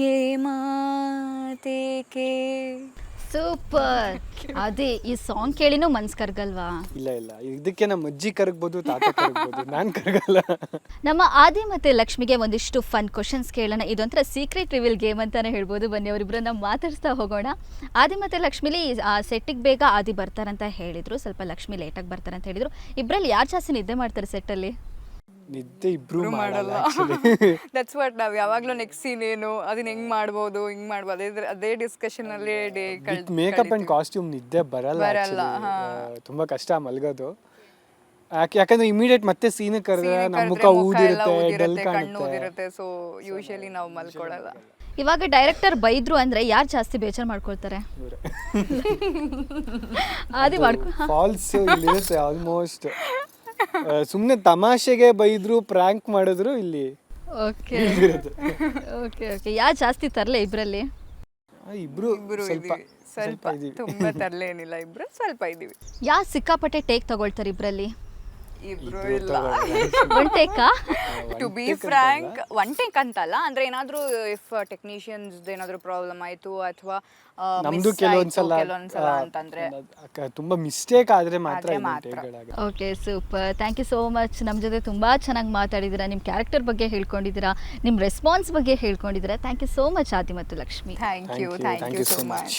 ಏ ಮಾತೇಕೆ. ಸೂಪರ್. ಅದೇ ಈ ಸಾಂಗ್ ಕೇಳಿನೂ ಮನ್ಸು ಕರಗಲ್ವಾ? ಇಲ್ಲ, ಇದಕ್ಕೆ ನಮ್ಮ ಅಜ್ಜಿ ಕರಗ್ಬೋದು, ತಾತ ಕರಗ್ಬೋದು, ನಾನು ಕರಗಲ್ಲ. ನಮ್ಮ ಆದಿ ಮತ್ತೆ ಲಕ್ಷ್ಮಿಗೆ ಒಂದಿಷ್ಟು ಫನ್ ಕ್ವಶನ್ಸ್ ಕೇಳೋಣ. ಇದೊಂಥರ ಸೀಕ್ರೆಟ್ ರಿವೀಲ್ ಗೇಮ್ ಅಂತಾನೆ ಹೇಳ್ಬೋದು. ಬನ್ನಿ ಅವರಿಬ್ಬರನ್ನ ಮಾತಾಡಿಸ್ತಾ ಹೋಗೋಣ. ಆದಿ ಮತ್ತೆ ಲಕ್ಷ್ಮಿಲಿ ಸೆಟ್ಟಿಗೆ ಬೇಗ ಆದಿ ಬರ್ತಾರಂತ ಹೇಳಿದ್ರು, ಸ್ವಲ್ಪ ಲಕ್ಷ್ಮಿ ಲೇಟಾಗಿ ಬರ್ತಾರಂತ ಹೇಳಿದ್ರು. ಇಬ್ಬರಲ್ಲಿ ಯಾರು ಜಾಸ್ತಿ ನಿದ್ದೆ ಮಾಡ್ತಾರೆ ಸೆಟ್ಟಲ್ಲಿ? ನಿದ್ದೆ ಇಬ್ರು ಮಾಡಲ್ಲ. That's what. ನಾವು ಯಾವಾಗಲೂ ನೆಕ್ಸ್ಟ್ ಸೀನ್ ಏನು, ಅದನ್ನ ಹೆಂಗ್ ಮಾಡ್ಬೋದು, ಹಿಂಗ್ ಮಾಡ್ಬೋದು, ಅದೇ ಡಿಸ್ಕಷನ್ ಅಲ್ಲಿ ಡೇ ಮೇಕಪ್ ಅಂಡ್ ಕಾಸ್ಟ್ಯೂಮ್ ನಿದ್ದೆ ಬರಲ್ಲ. ತುಂಬಾ ಕಷ್ಟ ಮಲ್ಗೋದು. ಯಾಕಂದ್ರೆ ಇಮಿಡಿಯೇಟ್ ಮತ್ತೆ ಸೀನ್ ಕರೆದ್ರೆ ನಮ್ಮ ಮುಖ ಊದಿರುತ್ತೆ, ಡಲ್ ಕಾಣುತ್ತೆ. ಸೊ ಯೂಶುವಲಿ ನಾವು ಮಲ್ಕೊಳ್ಳಲ್ಲ. ಇವಾಗ ಡೈರೆಕ್ಟರ್ ಬೈದ್ರು ಅಂದ್ರೆ ಯಾರು ಜಾಸ್ತಿ ಬೇಜಾರು ಮಾಡ್ಕೊಳ್ತಾರೆ? ಆದಿ ಫಾಲ್ಸ್ ಇರುತ್ತೆ ಆಲ್ಮೋಸ್ಟ್. ಸುಮ್ಮನೆ ತಮಾಷೆಗೆ ಬೈದ್ರು ಪ್ರ್ಯಾಂಕ್ ಮಾಡಿದ್ರು ಇಲ್ಲಿ ಓಕೆ ಓಕೆ ಓಕೆ ಯಾರು ಜಾಸ್ತಿ ತರಲೆ ಇಬ್ಬರಲ್ಲಿ? ಇಬ್ರು ಸ್ವಲ್ಪ ಸ್ವಲ್ಪ ತುಂಬಾ ತರಲೇನಿಲ್ಲ, ಇಬ್ರು ಸ್ವಲ್ಪ ಇದೀವಿ. ಯಾರು ಸಿಕ್ಕಾಪಟ್ಟೆ ಟೇಕ್ ತಗೊಳ್ತಾರೆ ಇಬ್ಬರಲ್ಲಿ? ಇಬ್ರು ಇಲ್ಲ. ಒನ್ ಟೇಕಾ? To be frank, one take ಅಂತಲ್ಲ, ಅಂದ್ರೆ ಏನಾದ್ರೂ ಇಫ್ ಟೆಕ್ನಿಷಿಯನ್ಸ್ ಏನಾದ್ರೂ ಪ್ರಾಬ್ಲಮ್ ಆಯ್ತು ಅಥವಾ ನಮ್ದು ಕೆಲವೊಂದ್ಸಲ ಅಂತಂದ್ರೆ ತುಂಬಾ ಮಿಸ್ಟೇಕ್ ಆದ್ರೆ ಮಾತ್ರ okay super, thank you so much. ನಮ್ಮ ಜೊತೆ ತುಂಬ ಚೆನ್ನಾಗಿ ಮಾತಾಡಿದ್ದೀರಾ, ನಿಮ್ಮ ಕ್ಯಾರೆಕ್ಟರ್ ಬಗ್ಗೆ ಹೇಳ್ಕೊಂಡಿದ್ದೀರಾ, ನಿಮ್ಮ ರೆಸ್ಪಾನ್ಸ್ ಬಗ್ಗೆ ಹೇಳ್ಕೊಂಡಿದ್ದೀರಾ. Thank you so much Aadi ಮತ್ತು Lakshmi. Thank you so much.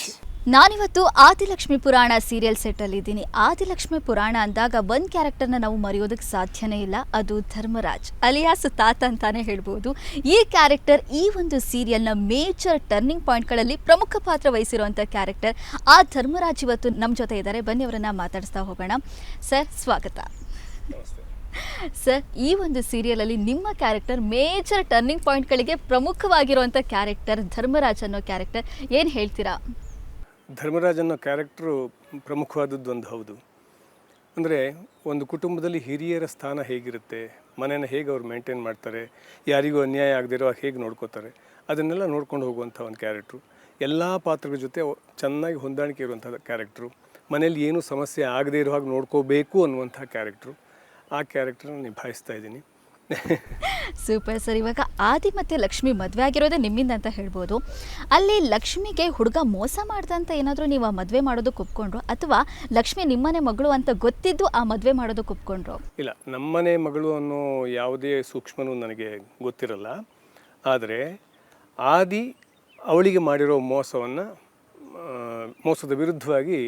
ನಾನಿವತ್ತು ಆದಿಲಕ್ಷ್ಮಿ ಪುರಾಣ ಸೀರಿಯಲ್ ಸೆಟ್ಟಲ್ಲಿದ್ದೀನಿ. ಆದಿಲಕ್ಷ್ಮಿ ಪುರಾಣ ಅಂದಾಗ ಒಂದು ಕ್ಯಾರೆಕ್ಟರ್ನ ನಾವು ಮರೆಯೋದಕ್ಕೆ ಸಾಧ್ಯನೇ ಇಲ್ಲ, ಅದು ಧರ್ಮರಾಜ್ ಅಲಿಯಾಸ್ ತಾತ ಅಂತಾನೆ ಹೇಳ್ಬೋದು. ಈ ಕ್ಯಾರೆಕ್ಟರ್ ಈ ಒಂದು ಸೀರಿಯಲ್ನ ಮೇಜರ್ ಟರ್ನಿಂಗ್ ಪಾಯಿಂಟ್ಗಳಲ್ಲಿ ಪ್ರಮುಖ ಪಾತ್ರ ವಹಿಸಿರುವಂಥ ಕ್ಯಾರೆಕ್ಟರ್. ಆ ಧರ್ಮರಾಜ್ ಇವತ್ತು ನಮ್ಮ ಜೊತೆ ಇದ್ದಾರೆ, ಬನ್ನಿ ಅವರನ್ನು ಮಾತಾಡಿಸ್ತಾ ಹೋಗೋಣ. ಸರ್ ಸ್ವಾಗತ. ಸರ್, ಈ ಒಂದು ಸೀರಿಯಲಲ್ಲಿ ನಿಮ್ಮ ಕ್ಯಾರೆಕ್ಟರ್ ಮೇಜರ್ ಟರ್ನಿಂಗ್ ಪಾಯಿಂಟ್ಗಳಿಗೆ ಪ್ರಮುಖವಾಗಿರುವಂಥ ಕ್ಯಾರೆಕ್ಟರ್ ಧರ್ಮರಾಜ್ ಅನ್ನೋ ಕ್ಯಾರೆಕ್ಟರ್, ಏನು ಹೇಳ್ತೀರಾ? ಧರ್ಮರಾಜ್ ಅನ್ನೋ ಕ್ಯಾರೆಕ್ಟ್ರು ಪ್ರಮುಖವಾದದ್ದು ಒಂದು ಹೌದು. ಅಂದರೆ ಒಂದು ಕುಟುಂಬದಲ್ಲಿ ಹಿರಿಯರ ಸ್ಥಾನ ಹೇಗಿರುತ್ತೆ, ಮನೆಯನ್ನು ಹೇಗೆ ಅವ್ರು ಮೇಂಟೈನ್ ಮಾಡ್ತಾರೆ, ಯಾರಿಗೂ ಅನ್ಯಾಯ ಆಗದಿರೋ ಹೇಗೆ ನೋಡ್ಕೋತಾರೆ, ಅದನ್ನೆಲ್ಲ ನೋಡ್ಕೊಂಡು ಹೋಗುವಂಥ ಒಂದು ಕ್ಯಾರೆಕ್ಟ್ರು. ಎಲ್ಲ ಪಾತ್ರಗಳ ಜೊತೆ ಚೆನ್ನಾಗಿ ಹೊಂದಾಣಿಕೆ ಇರುವಂಥ ಕ್ಯಾರೆಕ್ಟ್ರು. ಮನೇಲಿ ಏನೂ ಸಮಸ್ಯೆ ಆಗದೇ ಇರೋ ಹಾಗೆ ನೋಡ್ಕೋಬೇಕು ಅನ್ನುವಂಥ ಕ್ಯಾರೆಕ್ಟ್ರು. ಆ ಕ್ಯಾರೆಕ್ಟ್ರನ್ನ ನಿಭಾಯಿಸ್ತಾ ಇದ್ದೀನಿ. Super sir. ಇವಾಗ ಆದಿ ಮತ್ತು ಲಕ್ಷ್ಮಿ ಮದುವೆ ಆಗಿರೋದೇ ನಿಮ್ಮಿಂದ ಅಂತ ಹೇಳ್ಬೋದು. ಅಲ್ಲಿ ಲಕ್ಷ್ಮಿಗೆ ಹುಡುಗ ಮೋಸ ಮಾಡ್ದಂತ ಏನಾದರೂ ನೀವು ಆ ಮದುವೆ ಮಾಡೋದಕ್ಕೆ ಒಪ್ಕೊಂಡ್ರು, ಅಥವಾ ಲಕ್ಷ್ಮಿ ನಿಮ್ಮನೆ ಮಗಳು ಅಂತ ಗೊತ್ತಿದ್ದು ಆ ಮದುವೆ ಮಾಡೋದಕ್ಕೆ ಒಪ್ಕೊಂಡ್ರು? ಇಲ್ಲ, ನಮ್ಮನೆ ಮಗಳು ಅನ್ನೋ ಯಾವುದೇ ಸೂಕ್ಷ್ಮನೂ ನನಗೆ ಗೊತ್ತಿರಲ್ಲ. ಆದರೆ ಆದಿ ಅವಳಿಗೆ ಮಾಡಿರೋ ಮೋಸದ ವಿರುದ್ಧವಾಗಿ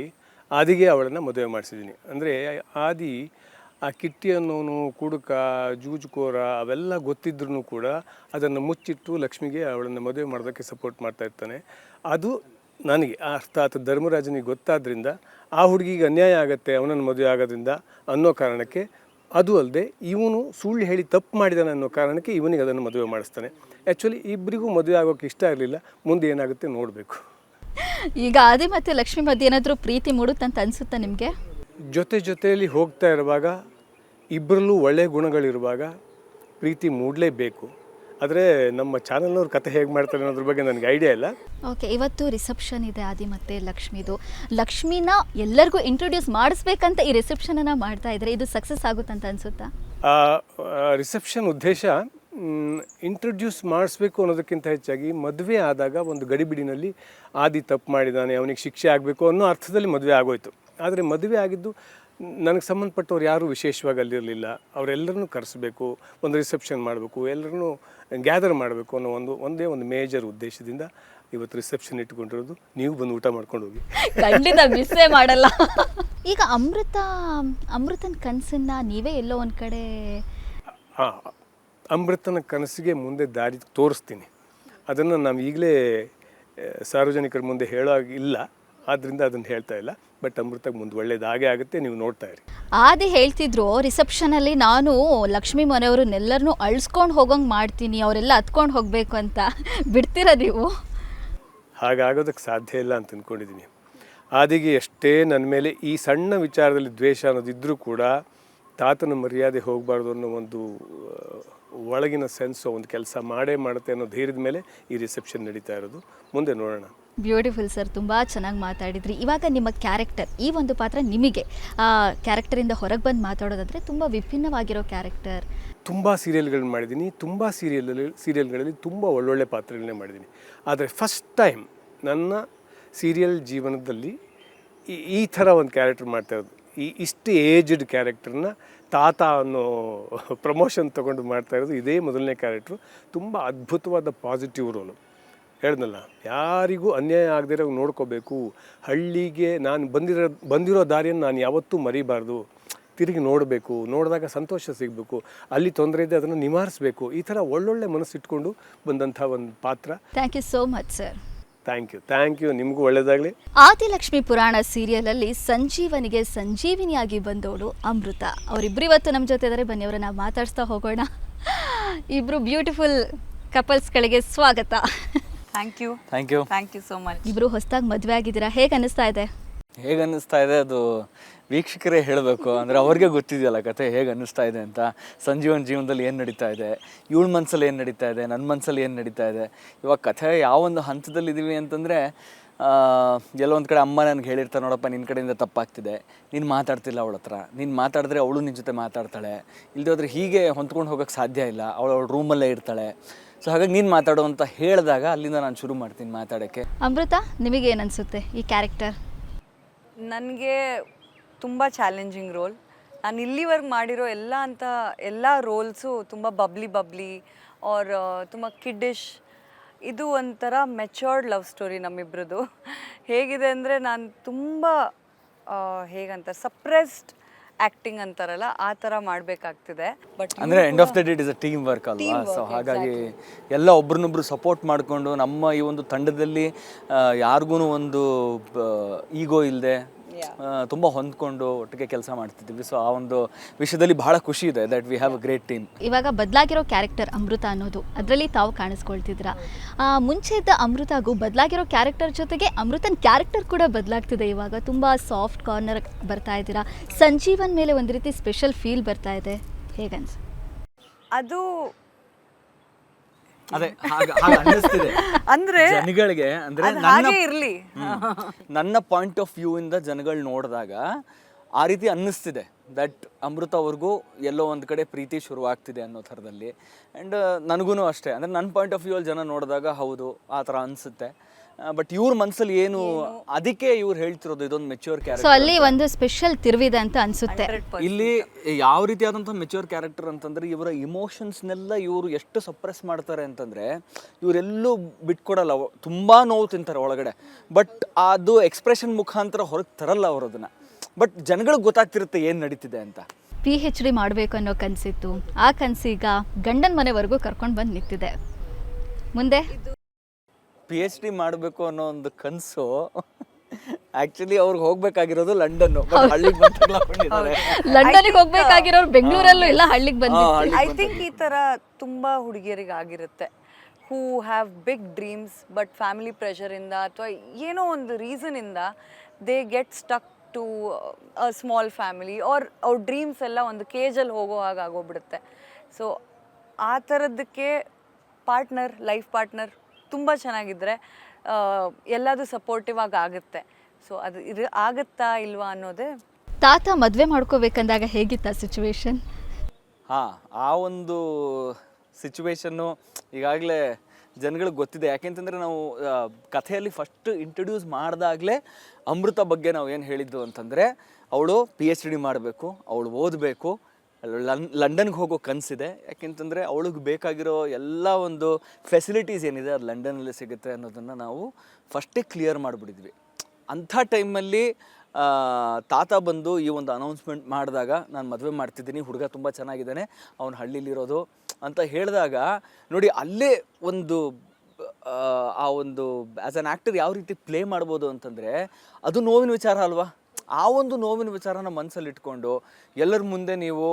ಆದಿಗೆ ಅವಳನ್ನು ಮದುವೆ ಮಾಡಿಸಿದ್ದೀನಿ. ಅಂದರೆ ಆದಿ ಆ ಕಿಟ್ಟಿ ಅನ್ನೋನು ಕುಡುಕ, ಜೂಜುಕೋರ ಅವೆಲ್ಲ ಗೊತ್ತಿದ್ರೂ ಕೂಡ ಅದನ್ನು ಮುಚ್ಚಿಟ್ಟು ಲಕ್ಷ್ಮಿಗೆ ಅವಳನ್ನು ಮದುವೆ ಮಾಡೋದಕ್ಕೆ ಸಪೋರ್ಟ್ ಮಾಡ್ತಾ ಇರ್ತಾನೆ. ಅದು ನನಗೆ ಅರ್ಥಾತ್ ಧರ್ಮರಾಜನಿಗೆ ಗೊತ್ತಾದ್ರಿಂದ ಆ ಹುಡುಗಿಗೆ ಅನ್ಯಾಯ ಆಗುತ್ತೆ ಅವನನ್ನು ಮದುವೆ ಆಗೋದ್ರಿಂದ ಅನ್ನೋ ಕಾರಣಕ್ಕೆ, ಅದು ಅಲ್ಲದೆ ಇವನು ಸುಳ್ಳು ಹೇಳಿ ತಪ್ಪು ಮಾಡಿದಾನೆ ಅನ್ನೋ ಕಾರಣಕ್ಕೆ ಇವನಿಗೆ ಅದನ್ನು ಮದುವೆ ಮಾಡಿಸ್ತಾನೆ. ಆ್ಯಕ್ಚುಲಿ ಇಬ್ಬರಿಗೂ ಮದುವೆ ಆಗೋಕ್ಕೆ ಇಷ್ಟ ಇರಲಿಲ್ಲ, ಮುಂದೆ ಏನಾಗುತ್ತೆ ನೋಡಬೇಕು. ಈಗ ಆದಿ ಮತ್ತು ಲಕ್ಷ್ಮಿ ಮಧ್ಯೆ ಏನಾದರೂ ಪ್ರೀತಿ ಮೂಡುತ್ತಂತ ಅನಿಸುತ್ತಾ ನಿಮಗೆ? ಜೊತೆಯಲ್ಲಿ ಹೋಗ್ತಾ ಇರುವಾಗ ಇಬ್ಬರಲ್ಲೂ ಒಳ್ಳೆಯ ಗುಣಗಳಿರುವಾಗ ಪ್ರೀತಿ ಮೂಡಲೇಬೇಕು. ಆದರೆ ನಮ್ಮ ಚಾನಲ್ನವ್ರ ಕತೆ ಹೇಗೆ ಮಾಡ್ತಾರೆ ಅನ್ನೋದ್ರ ಬಗ್ಗೆ ನನಗೆ ಐಡಿಯಾ ಇಲ್ಲ. ಓಕೆ, ಇವತ್ತು ರಿಸೆಪ್ಷನ್ ಇದೆ ಆದಿ ಮತ್ತು ಲಕ್ಷ್ಮಿದು. ಲಕ್ಷ್ಮಿನ ಎಲ್ಲರಿಗೂ ಇಂಟ್ರೊಡ್ಯೂಸ್ ಮಾಡಿಸ್ಬೇಕಂತ ಈ ರಿಸೆಪ್ಷನನ್ನು ಮಾಡ್ತಾ ಇದ್ದಾರೆ, ಇದು ಸಕ್ಸಸ್ ಆಗುತ್ತಂತ ಅನಿಸುತ್ತಾ? ರಿಸೆಪ್ಷನ್ ಉದ್ದೇಶ ಇಂಟ್ರೊಡ್ಯೂಸ್ ಮಾಡಿಸ್ಬೇಕು ಅನ್ನೋದಕ್ಕಿಂತ ಹೆಚ್ಚಾಗಿ ಮದುವೆ ಆದಾಗ ಒಂದು ಗಡಿಬಿಡಿನಲ್ಲಿ ಆದಿ ತಪ್ಪು ಮಾಡಿದ್ದಾನೆ, ಅವನಿಗೆ ಶಿಕ್ಷೆ ಆಗಬೇಕು ಅನ್ನೋ ಅರ್ಥದಲ್ಲಿ ಮದುವೆ ಆಗೋಯ್ತು. ಆದರೆ ಮದುವೆ ಆಗಿದ್ದು ನನಗೆ ಸಂಬಂಧಪಟ್ಟವ್ರು ಯಾರೂ ವಿಶೇಷವಾಗಿ ಅಲ್ಲಿರಲಿಲ್ಲ. ಅವರೆಲ್ಲರನ್ನೂ ಕರೆಸಬೇಕು, ಒಂದು ರಿಸೆಪ್ಷನ್ ಮಾಡಬೇಕು, ಎಲ್ಲರನ್ನೂ ಗ್ಯಾದರ್ ಮಾಡಬೇಕು ಅನ್ನೋ ಒಂದೇ ಒಂದು ಮೇಜರ್ ಉದ್ದೇಶದಿಂದ ಇವತ್ತು ರಿಸೆಪ್ಷನ್ ಇಟ್ಕೊಂಡಿರೋದು. ನೀವು ಬಂದು ಊಟ ಮಾಡ್ಕೊಂಡು ಹೋಗಿ, ಖಂಡಿತ ಮಿಸ್ಸೇ ಮಾಡಲ್ಲ. ಈಗ ಅಮೃತನ ಕನಸನ್ನ ನೀವೇ ಎಲ್ಲೋ ಒಂದು ಕಡೆ, ಅಮೃತನ ಕನಸಿಗೆ ಮುಂದೆ ದಾರಿ ತೋರಿಸ್ತೀನಿ. ಅದನ್ನು ನಾವು ಈಗಲೇ ಸಾರ್ವಜನಿಕರ ಮುಂದೆ ಹೇಳೋ ಇಲ್ಲ, ಆದ್ದರಿಂದ ಅದನ್ನು ಹೇಳ್ತಾ ಇಲ್ಲ. ಬಟ್ ಅಮೃತಕ್ಕೆ ಮುಂದೆ ಒಳ್ಳೇದಾಗೇ ಆಗುತ್ತೆ, ನೀವು ನೋಡ್ತಾ ಇರಿ. ಆದಿ ಹೇಳ್ತಿದ್ರು ರಿಸೆಪ್ಷನಲ್ಲಿ ನಾನು ಲಕ್ಷ್ಮಿ ಮನೆಯವ್ರನ್ನೆಲ್ಲರನ್ನೂ ಅಳಿಸ್ಕೊಂಡು ಹೋಗೋಂಗೆ ಮಾಡ್ತೀನಿ, ಅವರೆಲ್ಲ ಹತ್ಕೊಂಡು ಹೋಗಬೇಕು ಅಂತ. ಬಿಡ್ತೀರಾ ನೀವು? ಹಾಗಾಗೋದಕ್ಕೆ ಸಾಧ್ಯ ಇಲ್ಲ ಅಂತ ಅಂದ್ಕೊಂಡಿದ್ದೀನಿ. ಆದಿಗೆ ಎಷ್ಟೇ ನನ್ನ ಮೇಲೆ ಈ ಸಣ್ಣ ವಿಚಾರದಲ್ಲಿ ದ್ವೇಷ ಅನ್ನೋದಿದ್ದರೂ ಕೂಡ ತಾತನ ಮರ್ಯಾದೆ ಹೋಗಬಾರ್ದು ಅನ್ನೋ ಒಂದು ಒಳಗಿನ ಸೆನ್ಸು ಒಂದು ಕೆಲಸ ಮಾಡುತ್ತೆ ಅನ್ನೋ ಧೈರ್ಯದ ಮೇಲೆ ಈ ರಿಸೆಪ್ಷನ್ ನಡೀತಾ ಇರೋದು. ಮುಂದೆ ನೋಡೋಣ. ಬ್ಯೂಟಿಫುಲ್ ಸರ್, ತುಂಬ ಚೆನ್ನಾಗಿ ಮಾತಾಡಿದ್ರಿ. ಇವಾಗ ನಿಮ್ಮ ಕ್ಯಾರೆಕ್ಟರ್, ಈ ಒಂದು ಪಾತ್ರ ನಿಮಗೆ ಕ್ಯಾರೆಕ್ಟರಿಂದ ಹೊರಗೆ ಬಂದು ಮಾತಾಡೋದಾದರೆ ತುಂಬ ವಿಭಿನ್ನವಾಗಿರೋ ಕ್ಯಾರೆಕ್ಟರ್. ತುಂಬ ಸೀರಿಯಲ್ಗಳನ್ನ ಮಾಡಿದ್ದೀನಿ, ತುಂಬ ಸೀರಿಯಲ್ಗಳಲ್ಲಿ ತುಂಬ ಒಳ್ಳೊಳ್ಳೆ ಪಾತ್ರಗಳನ್ನೇ ಮಾಡಿದ್ದೀನಿ. ಆದರೆ ಫಸ್ಟ್ ಟೈಮ್ ನನ್ನ ಸೀರಿಯಲ್ ಜೀವನದಲ್ಲಿ ಈ ಥರ ಒಂದು ಕ್ಯಾರೆಕ್ಟರ್ ಮಾಡ್ತಾ ಇರೋದು. ಇಷ್ಟು ಏಜ್ಡ್ ಕ್ಯಾರೆಕ್ಟರ್ನ ತಾತ ಅನ್ನೋ ಪ್ರಮೋಷನ್ ತೊಗೊಂಡು ಮಾಡ್ತಾ ಇರೋದು ಇದೇ ಮೊದಲನೇ ಕ್ಯಾರೆಕ್ಟ್ರು. ತುಂಬ ಅದ್ಭುತವಾದ ಪಾಸಿಟಿವ್ ರೋಲು. ಹೇಳ್ದಲ್ಲ, ಯಾರಿಗೂ ಅನ್ಯಾಯ ಆಗದಿರೋ ನೋಡ್ಕೋಬೇಕು. ಹಳ್ಳಿಗೆ ನಾನು ಬಂದಿರೋ ದಾರಿಯನ್ನು ನಾನು ಯಾವತ್ತೂ ಮರಿಬಾರ್ದು. ತಿರುಗಿ ನೋಡಬೇಕು, ನೋಡಿದಾಗ ಸಂತೋಷ ಸಿಗಬೇಕು, ಅಲ್ಲಿ ತೊಂದರೆ ಇದೆ ಅದನ್ನು ನಿವಾರಿಸಬೇಕು. ಈ ಥರ ಒಳ್ಳೊಳ್ಳೆ ಮನಸ್ಸಿಟ್ಕೊಂಡು ಬಂದಂಥ ಒಂದು ಪಾತ್ರ. Thank you so much sir. Thank you, ನಿಮಗೂ ಒಳ್ಳೆಯದಾಗಲಿ. ಆದಿಲಕ್ಷ್ಮಿ ಪುರಾಣ ಸೀರಿಯಲಲ್ಲಿ ಸಂಜೀವನಿಗೆ ಸಂಜೀವಿನಿಯಾಗಿ ಬಂದವಳು ಅಮೃತ. ಅವರಿಬ್ಬರು ಇವತ್ತು ನಮ್ಮ ಜೊತೆ ಇದ್ದಾರೆ, ಬನ್ನಿ ಅವರನ್ನ ಮಾತಾಡ್ಸ್ತಾ ಹೋಗೋಣ. ಇಬ್ಬರು ಬ್ಯೂಟಿಫುಲ್ ಕಪಲ್ಸ್ಗಳಿಗೆ ಸ್ವಾಗತ. Thank you so much. ಇಬ್ಬರು ಹೊಸದಾಗಿ ಮದುವೆ ಆಗಿದ್ದೀರಾ, ಹೇಗೆ ಅನ್ನಿಸ್ತಾ ಇದೆ? ಹೇಗೆ ಅನ್ನಿಸ್ತಾ ಇದೆ ಅದು ವೀಕ್ಷಕರೇ ಹೇಳಬೇಕು. ಅಂದರೆ ಅವ್ರಿಗೆ ಗೊತ್ತಿದೆಯಲ್ಲ ಕತೆ ಹೇಗೆ ಅನ್ನಿಸ್ತಾ ಇದೆ ಅಂತ. ಸಂಜೀವನ್ ಜೀವನದಲ್ಲಿ ಏನು ನಡೀತಾ ಇದೆ, ಇವಳ ಮನಸ್ಸಲ್ಲಿ ಏನು ನಡೀತಾ ಇದೆ, ನನ್ನ ಮನಸ್ಸಲ್ಲಿ ಏನು ನಡೀತಾ ಇದೆ, ಇವಾಗ ಕಥೆ ಯಾವೊಂದು ಹಂತದಲ್ಲಿ ಇದ್ದೀವಿ ಅಂತಂದರೆ ಎಲ್ಲೊಂದು ಕಡೆ ಅಮ್ಮ ನನಗೆ ಹೇಳಿರ್ತಾರೆ, ನೋಡಪ್ಪ ನಿನ್ನ ಕಡೆಯಿಂದ ತಪ್ಪಾಗ್ತಿದೆ, ನೀನು ಮಾತಾಡ್ತಿಲ್ಲ ಅವಳ ಹತ್ರ, ನೀನು ಮಾತಾಡಿದ್ರೆ ಅವಳು ನಿನ್ನ ಜೊತೆ ಮಾತಾಡ್ತಾಳೆ, ಇಲ್ಲದೆ ಹೋದರೆ ಹೀಗೆ ಹೊಂದ್ಕೊಂಡು ಹೋಗೋಕ್ಕೆ ಸಾಧ್ಯ ಇಲ್ಲ, ಅವಳ ರೂಮಲ್ಲೇ ಇರ್ತಾಳೆ. ಸೊ ಹಾಗಾಗಿ ನೀನು ಮಾತಾಡು ಅಂತ ಹೇಳಿದಾಗ ಅಲ್ಲಿಂದ ನಾನು ಶುರು ಮಾಡ್ತೀನಿ ಮಾತಾಡೋಕ್ಕೆ. ಅಮೃತ, ನಿಮಗೇನು ಅನಿಸುತ್ತೆ ಈ ಕ್ಯಾರೆಕ್ಟರ್? ನನಗೆ ತುಂಬ ಚಾಲೆಂಜಿಂಗ್ ರೋಲ್. ನಾನು ಇಲ್ಲಿವರೆಗೆ ಮಾಡಿರೋ ಎಲ್ಲ ರೋಲ್ಸು ತುಂಬ ಬಬ್ಲಿ ಆರ್ ತುಂಬ ಕಿಡ್ಡಿಶ್. ಇದು ಒಂಥರ ಮೆಚೋರ್ಡ್ ಲವ್ ಸ್ಟೋರಿ ನಮ್ಮಿಬ್ರದ್ದು. ಹೇಗಿದೆ ಅಂದರೆ ನಾನು ತುಂಬ ಹೇಗಂತ ಸಪ್ರೆಸ್ಡ್ ಆ್ಯಕ್ಟಿಂಗ್ ಅಂತಾರಲ್ಲ ಆ ಥರ ಮಾಡಬೇಕಾಗ್ತಿದೆ. ಬಟ್ ಅಂದರೆ end of the day it is a team work ಅಲ್ವಾ. ಸೊ ಹಾಗಾಗಿ ಎಲ್ಲ ಒಬ್ರನ್ನೊಬ್ರು ಸಪೋರ್ಟ್ ಮಾಡಿಕೊಂಡು ನಮ್ಮ ಈ ಒಂದು ತಂಡದಲ್ಲಿ ಯಾರಿಗೂ ಒಂದು ಈಗೋ ಇಲ್ಲದೆ ತುಂಬ ಹೊಂದ್ಕೊಂಡು ಒಟ್ಟಿಗೆ ಕೆಲಸ ಮಾಡ್ತಿದ್ದೀವಿ. ಸೊ ಆ ಒಂದು ವಿಷಯದಲ್ಲಿ ಬಹಳ ಖುಷಿ ಇದೆ that we have a great team. ಇವಾಗ ಬದಲಾಗಿರೋ ಕ್ಯಾರೆಕ್ಟರ್ ಅಮೃತ ಅನ್ನೋದು, ಅದರಲ್ಲಿ ತಾವು ಕಾಣಿಸ್ಕೊಳ್ತಿದ್ರ. ಮುಂಚೆ ಇದ್ದ ಅಮೃತಗೂ ಬದಲಾಗಿರೋ ಕ್ಯಾರೆಕ್ಟರ್ ಜೊತೆಗೆ ಅಮೃತನ ಕ್ಯಾರೆಕ್ಟರ್ ಕೂಡ ಬದಲಾಗ್ತಿದೆ. ಇವಾಗ ತುಂಬ ಸಾಫ್ಟ್ ಕಾರ್ನರ್ ಬರ್ತಾ ಇದ್ದೀರಾ. ಸಂಜೀವನ್ ಮೇಲೆ ಒಂದು ರೀತಿ ಸ್ಪೆಷಲ್ ಫೀಲ್ ಬರ್ತಾ ಇದೆ, ಹೇಗನ್ಸ? ಅದು ಅದೇ ಅನ್ನಿಸ್ತಿದೆ ಅಂದರೆ ಜನಗಳಿಗೆ. ಅಂದರೆ ಹಾಗೆ ಇರಲಿ. ನನ್ನ ಪಾಯಿಂಟ್ ಆಫ್ ವ್ಯೂ ಇಂದ ಜನಗಳು ನೋಡಿದಾಗ ಆ ರೀತಿ ಅನ್ನಿಸ್ತಿದೆ ದಟ್ ಅಮೃತ ಅವ್ರಿಗೂ ಎಲ್ಲೋ ಒಂದು ಕಡೆ ಪ್ರೀತಿ ಶುರುವಾಗ್ತಿದೆ ಅನ್ನೋ ಥರದಲ್ಲಿ. ಆ್ಯಂಡ್ ನನಗೂ ಅಷ್ಟೇ, ಅಂದರೆ ನನ್ನ ಪಾಯಿಂಟ್ ಆಫ್ ವ್ಯೂ ಅಲ್ಲಿ ಜನ ನೋಡಿದಾಗ ಹೌದು ಆ ಥರ ಅನಿಸುತ್ತೆ. ಬಟ್ ಇವ್ರ ಮನಸ್ಸಲ್ಲಿ ಏನು, ಅದಕ್ಕೆ ಇವ್ರು ಹೇಳ್ತಿರೋದು ಇದೊಂದು ಮೆಚ್ಯೂರ್ ಸೊ ಕ್ಯಾರೆಕ್ಟರ್. ಅಲ್ಲಿ ಒಂದು ಸ್ಪೆಷಲ್ ತಿರುವಿದೆ ಅಂತ ಅನ್ಸುತ್ತೆ. ಇಲ್ಲಿ ಯಾವ ರೀತಿಯಾದಂಥ ಮೆಚ್ಯೂರ್ ಕ್ಯಾರೆಕ್ಟರ್ ಅಂತಂದ್ರೆ ಇವರ ಇಮೋಷನ್ಸ್ನೆಲ್ಲ ಇವರು ಎಷ್ಟು ಸಪ್ರೆಸ್ ಮಾಡ್ತಾರೆ ಅಂತಂದ್ರೆ ಇವರೆಲ್ಲೂ ಬಿಟ್ಕೊಡಲ್ಲ. ತುಂಬಾ ನೋವು ತಿಂತಾರೆ ಒಳಗಡೆ, ಬಟ್ ಅದು ಎಕ್ಸ್ಪ್ರೆಷನ್ ಮುಖಾಂತರ ಹೊರಗೆ ತರಲ್ಲ ಅವರು ಅದನ್ನ. ಬಟ್ ಜನಗಳಿಗೆ ಗೊತ್ತಾಗ್ತಿರುತ್ತೆ ಏನು ನಡೀತಿದೆ ಅಂತ. PhD ಮಾಡಬೇಕು ಅನ್ನೋ ಕನಸಿತ್ತು, ಆ ಕನಸೀಗ ಗಂಡನ ಮನೆವರೆಗೂ ಕರ್ಕೊಂಡು ಬಂದು ನಿಂತಿದೆ. ಮುಂದೆ PhD ಮಾಡಬೇಕು ಅನ್ನೋ ಒಂದು ಕನಸು ಆಕ್ಚುಲಿ ಅವ್ರಿಗೆ ಹೋಗ್ಬೇಕಾಗಿರೋದು ಲಂಡನ್, ಹಳ್ಳಿಗೆ ಬಂದಿದ್ದಾರೆ. ಲಂಡನ್ಗೆ ಹೋಗ್ಬೇಕಾಗಿರೋರು ಬೆಂಗಳೂರಲ್ಲೂ ಇಲ್ಲ, ಹಳ್ಳಿಗೆ ಬಂದಿದ್ದಾರೆ. ಐ ಥಿಂಕ್ ಈ ಥರ ತುಂಬ ಹುಡುಗಿಯರಿಗೆ ಆಗಿರುತ್ತೆ, who have big dreams but family ಪ್ರೆಷರಿಂದ ಅಥವಾ ಏನೋ ಒಂದು ರೀಸನಿಂದ they get stuck to a small family or ಅವ್ರ ಡ್ರೀಮ್ಸ್ ಎಲ್ಲ ಒಂದು ಕೇಜಲ್ಲಿ ಹೋಗೋ ಹಾಗೆ ಆಗೋಗ್ಬಿಡುತ್ತೆ. ಸೊ ಆ ಥರದ್ದಕ್ಕೆ ಲೈಫ್ ಪಾರ್ಟ್ನರ್ ತುಂಬ ಚೆನ್ನಾಗಿದ್ದರೆ ಎಲ್ಲದೂ ಸಪೋರ್ಟಿವ್ ಆಗಿ ಆಗುತ್ತೆ. ಸೊ ಅದು ಆಗುತ್ತಾ ಇಲ್ವಾ ಅನ್ನೋದೇ. ತಾತ ಮದುವೆ ಮಾಡ್ಕೋಬೇಕಂದಾಗ ಹೇಗಿತ್ತ ಸಿಚುವೇಶನ್? ಹಾಂ, ಆ ಒಂದು ಸಿಚುವೇಶನ್ನು ಈಗಾಗಲೇ ಜನಗಳಿಗೆ ಗೊತ್ತಿದೆ. ಯಾಕೆಂತಂದರೆ ನಾವು ಕಥೆಯಲ್ಲಿ ಫಸ್ಟ್ ಇಂಟ್ರೊಡ್ಯೂಸ್ ಮಾಡಿದಾಗಲೇ ಅಮೃತ ಬಗ್ಗೆ ನಾವು ಏನು ಹೇಳಿದ್ದು ಅಂತಂದರೆ ಅವಳು PhD ಮಾಡಬೇಕು, ಅವಳು ಓದಬೇಕು, ಲಂಡನ್ಗೆ ಹೋಗೋ ಕನಸಿದೆ. ಯಾಕೆಂತಂದರೆ ಅವಳಿಗೆ ಬೇಕಾಗಿರೋ ಎಲ್ಲ ಒಂದು ಫೆಸಿಲಿಟೀಸ್ ಏನಿದೆ ಅದು ಲಂಡನಲ್ಲಿ ಸಿಗುತ್ತೆ ಅನ್ನೋದನ್ನು ನಾವು ಫಸ್ಟೇ ಕ್ಲಿಯರ್ ಮಾಡಿಬಿಟ್ಟಿದ್ವಿ. ಅಂಥ ಟೈಮಲ್ಲಿ ತಾತ ಬಂದು ಈ ಒಂದು ಅನೌನ್ಸ್ಮೆಂಟ್ ಮಾಡಿದಾಗ ನಾನು ಮದುವೆ ಮಾಡ್ತಿದ್ದೀನಿ, ಹುಡುಗ ತುಂಬ ಚೆನ್ನಾಗಿದ್ದಾನೆ, ಅವನು ಹಳ್ಳಿಲಿರೋದು ಅಂತ ಹೇಳಿದಾಗ ನೋಡಿ ಅಲ್ಲೇ ಒಂದು ಆ ಒಂದು ಆ್ಯಸ್ ಅನ್ ಆ್ಯಕ್ಟರ್ ಯಾವ ರೀತಿ ಪ್ಲೇ ಮಾಡ್ಬೋದು ಅಂತಂದರೆ ಅದು ನೋವಿನ ವಿಚಾರ ಅಲ್ವಾ. ಆ ಒಂದು ನೋವಿನ ವಿಚಾರನ ಮನಸ್ಸಲ್ಲಿ ಇಟ್ಕೊಂಡು ಎಲ್ಲರ ಮುಂದೆ ನೀವು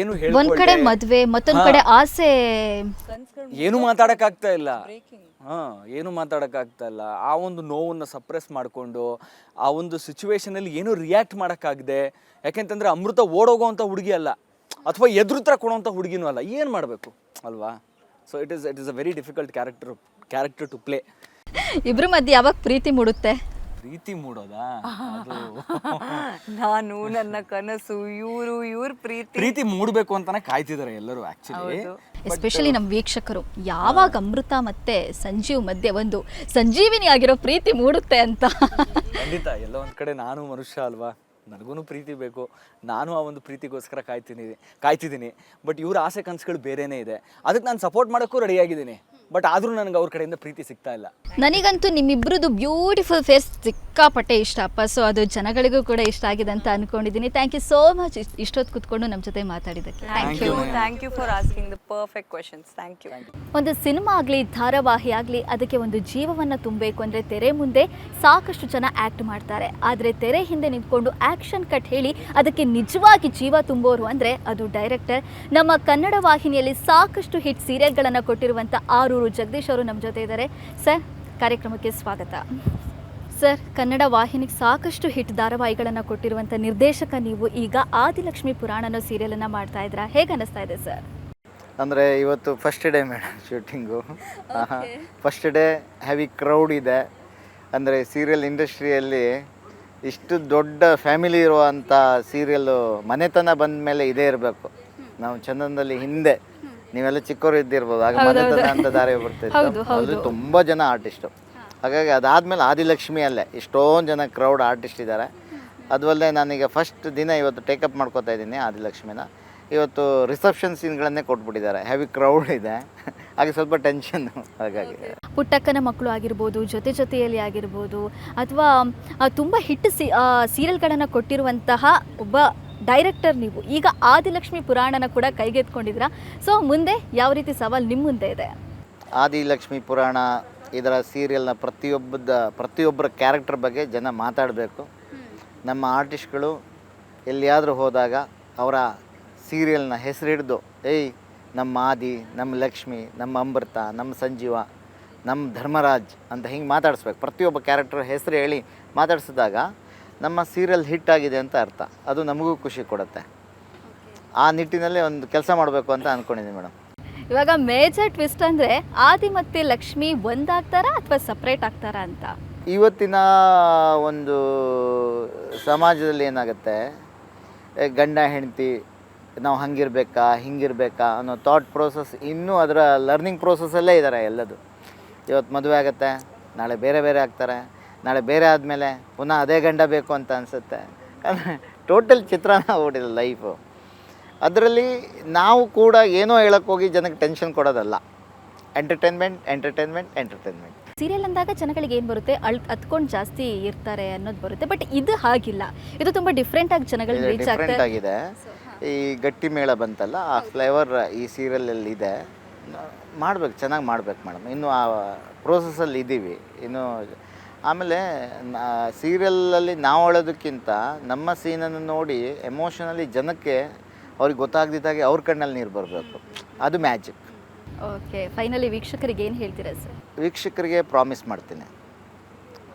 ಏನು ಹೇಳಿ, ಒಂದ್ ಕಡೆ ಮದ್ವೆ, ಮತ್ತೊಂದ್ ಕಡೆ ಆಸೆ, ಏನು ಮಾತಾಡಕ್ಕಾಗ್ತಾ ಇಲ್ಲ. ಏನು ಮಾತಾಡೋಕ್ಕಾಗ್ತಾ ಇಲ್ಲ. ಆ ಒಂದು ನೋವನ್ನು ಸಪ್ರೆಸ್ ಮಾಡಿಕೊಂಡು ಆ ಒಂದು ಸಿಚುವೇಶನಲ್ಲಿ ಏನು ರಿಯಾಕ್ಟ್ ಮಾಡೋಕ್ಕಾಗದೆ. ಯಾಕೆಂತಂದರೆ ಅಮೃತ ಓಡೋಗೋವಂಥ ಹುಡುಗಿ ಅಲ್ಲ, ಅಥವಾ ಎದುರುತ್ರ ಕೊಡೋವಂಥ ಹುಡುಗಿನೂ ಅಲ್ಲ. ಏನು ಮಾಡಬೇಕು ಅಲ್ವಾ. So it is a very difficult character to play. ಇಬ್ರ ಮಧ್ಯೆ ಯಾವಾಗ ಪ್ರೀತಿ ಮೂಡುತ್ತೆ? ಪ್ರೀತಿ ಮೂಡೋದಾ? ನಾನು ನನ್ನ ಕನಸು ಇವ್ರ ಪ್ರೀತಿ ಮೂಡಬೇಕು ಅಂತಾನೆ ಕಾಯ್ತಿದ್ದಾರೆ ಎಲ್ಲರೂ ಆಕ್ಚುಲಿ. ಎಸ್ಪೆಷಲಿ ನಮ್ಮ ವೀಕ್ಷಕರು ಯಾವಾಗ ಅಮೃತ ಮತ್ತೆ ಸಂಜೀವ್ ಮಧ್ಯೆ ಒಂದು ಸಂಜೀವಿನಿ ಆಗಿರೋ ಪ್ರೀತಿ ಮೂಡುತ್ತೆ ಅಂತ. ಖಂಡಿತ ಎಲ್ಲ ಒಂದು ಕಡೆ ನಾನು ಮನುಷ್ಯ ಅಲ್ವಾ, ನನಗೂ ಪ್ರೀತಿ ಬೇಕು. ನಾನು ಆ ಒಂದು ಪ್ರೀತಿಗೋಸ್ಕರ ಕಾಯ್ತಿದ್ದೀನಿ. ಬಟ್ ಇವ್ರ ಆಸೆ ಕನಸುಗಳು ಬೇರೆನೇ ಇದೆ. ಅದಕ್ಕೆ ನಾನು ಸಪೋರ್ಟ್ ಮಾಡೋಕ್ಕೂ ರೆಡಿಯಾಗಿದ್ದೀನಿ. ಬಟ್ ಆದರೂ ನನಗೆ ಅವ್ರ ಕಡೆಯಿಂದ ಪ್ರೀತಿ ಸಿಗ್ತಾ ಇಲ್ಲ. ನನಗಂತೂ ನಿಮ್ಮಿಬ್ರದ್ದು ಬ್ಯೂಟಿಫುಲ್ ಫೇಸ್ ಸಿಕ್ಕಾಪಟ್ಟೆ ಇಷ್ಟಪ್ಪ. ಸೊ ಅದು ಜನಗಳಿಗೂ ಕೂಡ ಇಷ್ಟ ಆಗಿದೆ ಅಂತ ಅನ್ಕೊಂಡಿದ್ದೀನಿ. ಥ್ಯಾಂಕ್ ಯು ಸೋ ಮಚ್ ಇಷ್ಟೊತ್ತು ಕೂತ್ಕೊಂಡು ನಮ್ಮ ಜೊತೆ ಮಾತಾಡಿದ್ದಕ್ಕೆ. Thank you for asking the perfect questions. Thank you. ಒಂದು ಸಿನಿಮಾ ಆಗಲಿ, ಧಾರಾವಾಹಿ ಆಗಲಿ, ಅದಕ್ಕೆ ಒಂದು ಜೀವವನ್ನು ತುಂಬಬೇಕು ಅಂದರೆ ತೆರೆ ಮುಂದೆ ಸಾಕಷ್ಟು ಜನ ಆ್ಯಕ್ಟ್ ಮಾಡ್ತಾರೆ. ಆದರೆ ತೆರೆ ಹಿಂದೆ ನಿಂತ್ಕೊಂಡು ಆ್ಯಕ್ಷನ್ ಕಟ್ ಹೇಳಿ ಅದಕ್ಕೆ ನಿಜವಾಗಿ ಜೀವ ತುಂಬೋರು ಅಂದರೆ ಅದು ಡೈರೆಕ್ಟರ್. ನಮ್ಮ ಕನ್ನಡ ವಾಹಿನಿಯಲ್ಲಿ ಸಾಕಷ್ಟು ಹಿಟ್ ಸೀರಿಯಲ್ಗಳನ್ನು ಕೊಟ್ಟಿರುವಂಥ ಆರೂರು ಜಗದೀಶ್ ಅವರು ನಮ್ಮ ಜೊತೆ ಇದ್ದಾರೆ. ಸರ್, ಕಾರ್ಯಕ್ರಮಕ್ಕೆ ಸ್ವಾಗತ. ಸರ್, ಕನ್ನಡ ವಾಹಿನಿಗೆ ಸಾಕಷ್ಟು ಹಿಟ್ ಧಾರಾವಾಹಿಗಳನ್ನು ಕೊಟ್ಟಿರುವಂಥ ನಿರ್ದೇಶಕ ನೀವು. ಈಗ ಆದಿಲಕ್ಷ್ಮಿ ಪುರಾಣ ಅನ್ನೋ ಸೀರಿಯಲನ್ನು ಮಾಡ್ತಾ ಇದ್ದೀರಾ, ಹೇಗೆ ಅನ್ನಿಸ್ತಾ ಇದೆ ಸರ್? ಅಂದರೆ ಇವತ್ತು first day madam shooting. First day heavy crowd ಇದೆ. ಅಂದರೆ ಸೀರಿಯಲ್ ಇಂಡಸ್ಟ್ರಿಯಲ್ಲಿ ಇಷ್ಟು ದೊಡ್ಡ ಫ್ಯಾಮಿಲಿ ಇರುವಂಥ ಸೀರಿಯಲ್ಲು ಮನೆತನ ಬಂದ ಮೇಲೆ ಇದೇ ಇರಬೇಕು. ನಾವು ಚಂದನದಲ್ಲಿ ಹಿಂದೆ ನೀವೆಲ್ಲ ಚಿಕ್ಕವರು ಇದ್ದಿರ್ಬೋದು, ಆಗ ಮನೆತನ ಅಂತ ದಾರಿ ಬರ್ತಿತ್ತು. ಅಲ್ಲಿ ತುಂಬ ಜನ ಆರ್ಟಿಸ್ಟು. ಹಾಗಾಗಿ ಅದಾದಮೇಲೆ ಆದಿಲಕ್ಷ್ಮಿಯಲ್ಲೇ ಇಷ್ಟೊಂದು ಜನ ಕ್ರೌಡ್ ಆರ್ಟಿಸ್ಟ್ ಇದ್ದಾರೆ. ಅದು ಅಲ್ಲದೆ ನಾನೀಗ ಫಸ್ಟ್ ದಿನ ಇವತ್ತು ಟೇಕಪ್ ಮಾಡ್ಕೋತಾ ಇದ್ದೀನಿ ಆದಿಲಕ್ಷ್ಮಿನ. ಇವತ್ತು ರಿಸೆಪ್ಷನ್ ಸೀನ್ಗಳನ್ನೇ ಕೊಟ್ಬಿಟ್ಟಿದ್ದಾರೆ. ಹೆವಿ ಕ್ರೌಡ್ ಇದೆ, ಹಾಗೆ ಸ್ವಲ್ಪ ಟೆನ್ಷನ್. ಹಾಗಾಗಿ ಪುಟ್ಟಕ್ಕನ ಮಕ್ಕಳು ಆಗಿರ್ಬೋದು, ಜೊತೆಯಲ್ಲಿ ಆಗಿರ್ಬೋದು, ಅಥವಾ ತುಂಬ ಹಿಟ್ ಸೀರಿಯಲ್ಗಳನ್ನು ಕೊಟ್ಟಿರುವಂತಹ ಒಬ್ಬ ಡೈರೆಕ್ಟರ್ ನೀವು. ಈಗ ಆದಿಲಕ್ಷ್ಮಿ ಪುರಾಣನ ಕೂಡ ಕೈಗೆತ್ಕೊಂಡಿದ್ದೀರಾ. ಸೊ ಮುಂದೆ ಯಾವ ರೀತಿ ಸವಾಲು ನಿಮ್ಮ ಮುಂದೆ ಇದೆ? ಆದಿಲಕ್ಷ್ಮಿ ಪುರಾಣ ಇದರ ಸೀರಿಯಲ್ನ ಪ್ರತಿಯೊಬ್ಬರ ಕ್ಯಾರೆಕ್ಟರ್ ಬಗ್ಗೆ ಜನ ಮಾತಾಡಬೇಕು. ನಮ್ಮ ಆರ್ಟಿಸ್ಟ್ಗಳು ಎಲ್ಲಿಯಾದರೂ ಹೋದಾಗ ಅವರ ಸೀರಿಯಲ್ನ ಹೆಸರಿಡ್ದು, ಏಯ್ ನಮ್ಮ ಆದಿ, ನಮ್ಮ ಲಕ್ಷ್ಮಿ, ನಮ್ಮ ಅಮೃತ, ನಮ್ಮ ಸಂಜೀವ, ನಮ್ಮ ಧರ್ಮರಾಜ್ ಅಂತ ಹಿಂಗೆ ಮಾತಾಡಿಸ್ಬೇಕು. ಪ್ರತಿಯೊಬ್ಬ ಕ್ಯಾರೆಕ್ಟರ್ ಹೆಸರು ಹೇಳಿ ಮಾತಾಡಿಸಿದಾಗ ನಮ್ಮ ಸೀರಿಯಲ್ ಹಿಟ್ ಆಗಿದೆ ಅಂತ ಅರ್ಥ. ಅದು ನಮಗೂ ಖುಷಿ ಕೊಡುತ್ತೆ. ಆ ನಿಟ್ಟಿನಲ್ಲಿ ಒಂದು ಕೆಲಸ ಮಾಡಬೇಕು ಅಂತ ಅಂದ್ಕೊಂಡಿದ್ದೀನಿ ಮೇಡಮ್. ಇವಾಗ ಮೇಜರ್ ಟ್ವಿಸ್ಟ್ ಅಂದರೆ ಆದಿ ಮತ್ತು ಲಕ್ಷ್ಮಿ ಒಂದಾಗ್ತಾರಾ ಅಥವಾ ಸಪ್ರೇಟ್ ಆಗ್ತಾರಾ ಅಂತ? ಇವತ್ತಿನ ಒಂದು ಸಮಾಜದಲ್ಲಿ ಏನಾಗುತ್ತೆ, ಗಂಡ ಹೆಂಡತಿ ನಾವು ಹಂಗಿರ್ಬೇಕಾ ಹಿಂಗಿರ್ಬೇಕಾ ಅನ್ನೋ ಥಾಟ್ ಪ್ರೋಸೆಸ್ ಇನ್ನೂ ಅದರ ಲರ್ನಿಂಗ್ ಪ್ರೋಸೆಸ್ಸಲ್ಲೇ ಇದ್ದಾರೆ ಎಲ್ಲದು. ಇವತ್ತು ಮದುವೆ ಆಗುತ್ತೆ, ನಾಳೆ ಬೇರೆ ಬೇರೆ ಆಗ್ತಾರೆ, ನಾಳೆ ಬೇರೆ ಆದಮೇಲೆ ಪುನಃ ಅದೇ ಗಂಡ ಬೇಕು ಅಂತ ಅನಿಸುತ್ತೆ. ಟೋಟಲ್ ಚಿತ್ರಾನ್ನ ಓಡಿಲ್ಲ ಲೈಫು. ಅದರಲ್ಲಿ ನಾವು ಕೂಡ ಏನೋ ಹೇಳೋಕ್ಕೋಗಿ ಜನಕ್ಕೆ ಟೆನ್ಷನ್ ಕೊಡೋದಲ್ಲ. ಎಂಟರ್ಟೈನ್ಮೆಂಟ್. ಸೀರಿಯಲ್ ಅಂದಾಗ ಜನಗಳಿಗೆ ಏನು ಬರುತ್ತೆ, ಹತ್ಕೊಂಡು ಜಾಸ್ತಿ ಇರ್ತಾರೆ ಅನ್ನೋದು ಬರುತ್ತೆ. ಬಟ್ ಇದು ಹಾಗಿಲ್ಲ, ಇದು ತುಂಬ ಡಿಫ್ರೆಂಟಾಗಿ ಜನಗಳಿಗೆ ರೀಚ್ ಡಿಫ್ರೆಂಟ್ ಆಗಿದೆ. ಈ ಗಟ್ಟಿ ಮೇಳ ಬಂತಲ್ಲ, ಆ ಫ್ಲೇವರ್ ಈ ಸೀರಿಯಲಲ್ಲಿ ಇದೆ. ಮಾಡ್ಬೇಕು, ಚೆನ್ನಾಗಿ ಮಾಡ್ಬೇಕು ಮೇಡಮ್. ಇನ್ನೂ ಆ ಪ್ರೋಸೆಸ್ಸಲ್ಲಿ ಇದ್ದೀವಿ ಇನ್ನು. ಆಮೇಲೆ ಸೀರಿಯಲಲ್ಲಿ ನಾವು ಹೇಳೋದಕ್ಕಿಂತ ನಮ್ಮ ಸೀನನ್ನು ನೋಡಿ ಎಮೋಷನಲಿ ಜನಕ್ಕೆ ಅವ್ರಿಗೆ ಗೊತ್ತಾಗ್ದಿದ್ದಾಗೆ ಅವ್ರ ಕಣ್ಣಲ್ಲಿ ನೀರು ಬರಬೇಕು. ಅದು ಮ್ಯಾಜಿಕ್. ಓಕೆ, ಫೈನಲಿ ವೀಕ್ಷಕರಿಗೆ ಏನು ಹೇಳ್ತೀರಾ ಸರ್? ವೀಕ್ಷಕರಿಗೆ ಪ್ರಾಮಿಸ್ ಮಾಡ್ತೀನಿ,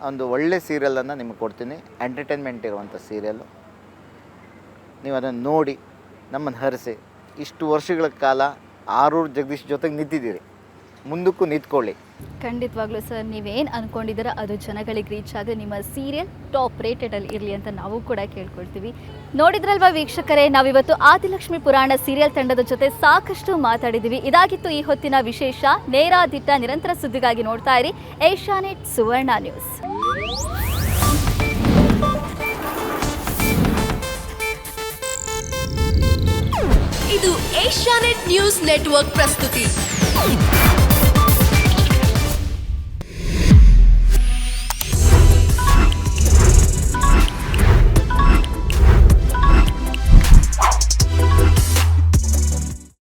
ಒಂದು ಒಳ್ಳೆ ಸೀರಿಯಲನ್ನು ನಿಮಗೆ ಕೊಡ್ತೀನಿ. ಎಂಟರ್ಟೈನ್ಮೆಂಟ್ ಇರುವಂಥ ಸೀರಿಯಲ್ಲು. ನೀವು ಅದನ್ನು ನೋಡಿ ನಮ್ಮನ್ನು ಹರಿಸಿ. ಇಷ್ಟು ವರ್ಷಗಳ ಕಾಲ ಆರೂರು ಜಗದೀಶ್ ಜೊತೆಗೆ ನಿಂತಿದ್ದೀರಿ, ಮುಂದಕ್ಕೂ ನಿಂತ್ಕೊಳ್ಳಿ. ಖಂಡಿತವಾಗ್ಲೂ ಸರ್, ನೀವೇನು ಅಂದ್ಕೊಂಡಿದ್ದೀರ ಅದು ಜನಗಳಿಗೆ ರೀಚ್ ಆಗಿ ನಿಮ್ಮ ಸೀರಿಯಲ್ ಟಾಪ್ ರೇಟೆಡಲ್ಲಿ ಇರಲಿ ಅಂತ ನಾವು ಕೂಡ ಕೇಳ್ಕೊಳ್ತೀವಿ. ನೋಡಿದ್ರಲ್ವಾ ವೀಕ್ಷಕರೇ, ನಾವಿವತ್ತು ಆದಿಲಕ್ಷ್ಮಿ ಪುರಾಣ ಸೀರಿಯಲ್ ತಂಡದ ಜೊತೆ ಸಾಕಷ್ಟು ಮಾತಾಡಿದ್ದೀವಿ. ಇದಾಗಿತ್ತು ಈ ಹೊತ್ತಿನ ವಿಶೇಷ. ನೇರ ದಿಟ್ಟ ನಿರಂತರ ಸುದ್ದಿಗಾಗಿ ನೋಡ್ತಾ ಇರಿ ಏಷ್ಯಾನೆಟ್ ಸುವರ್ಣ ನ್ಯೂಸ್. ಇದು ಏಷ್ಯಾನೆಟ್ ನ್ಯೂಸ್ ನೆಟ್ವರ್ಕ್ ಪ್ರಸ್ತುತಿ.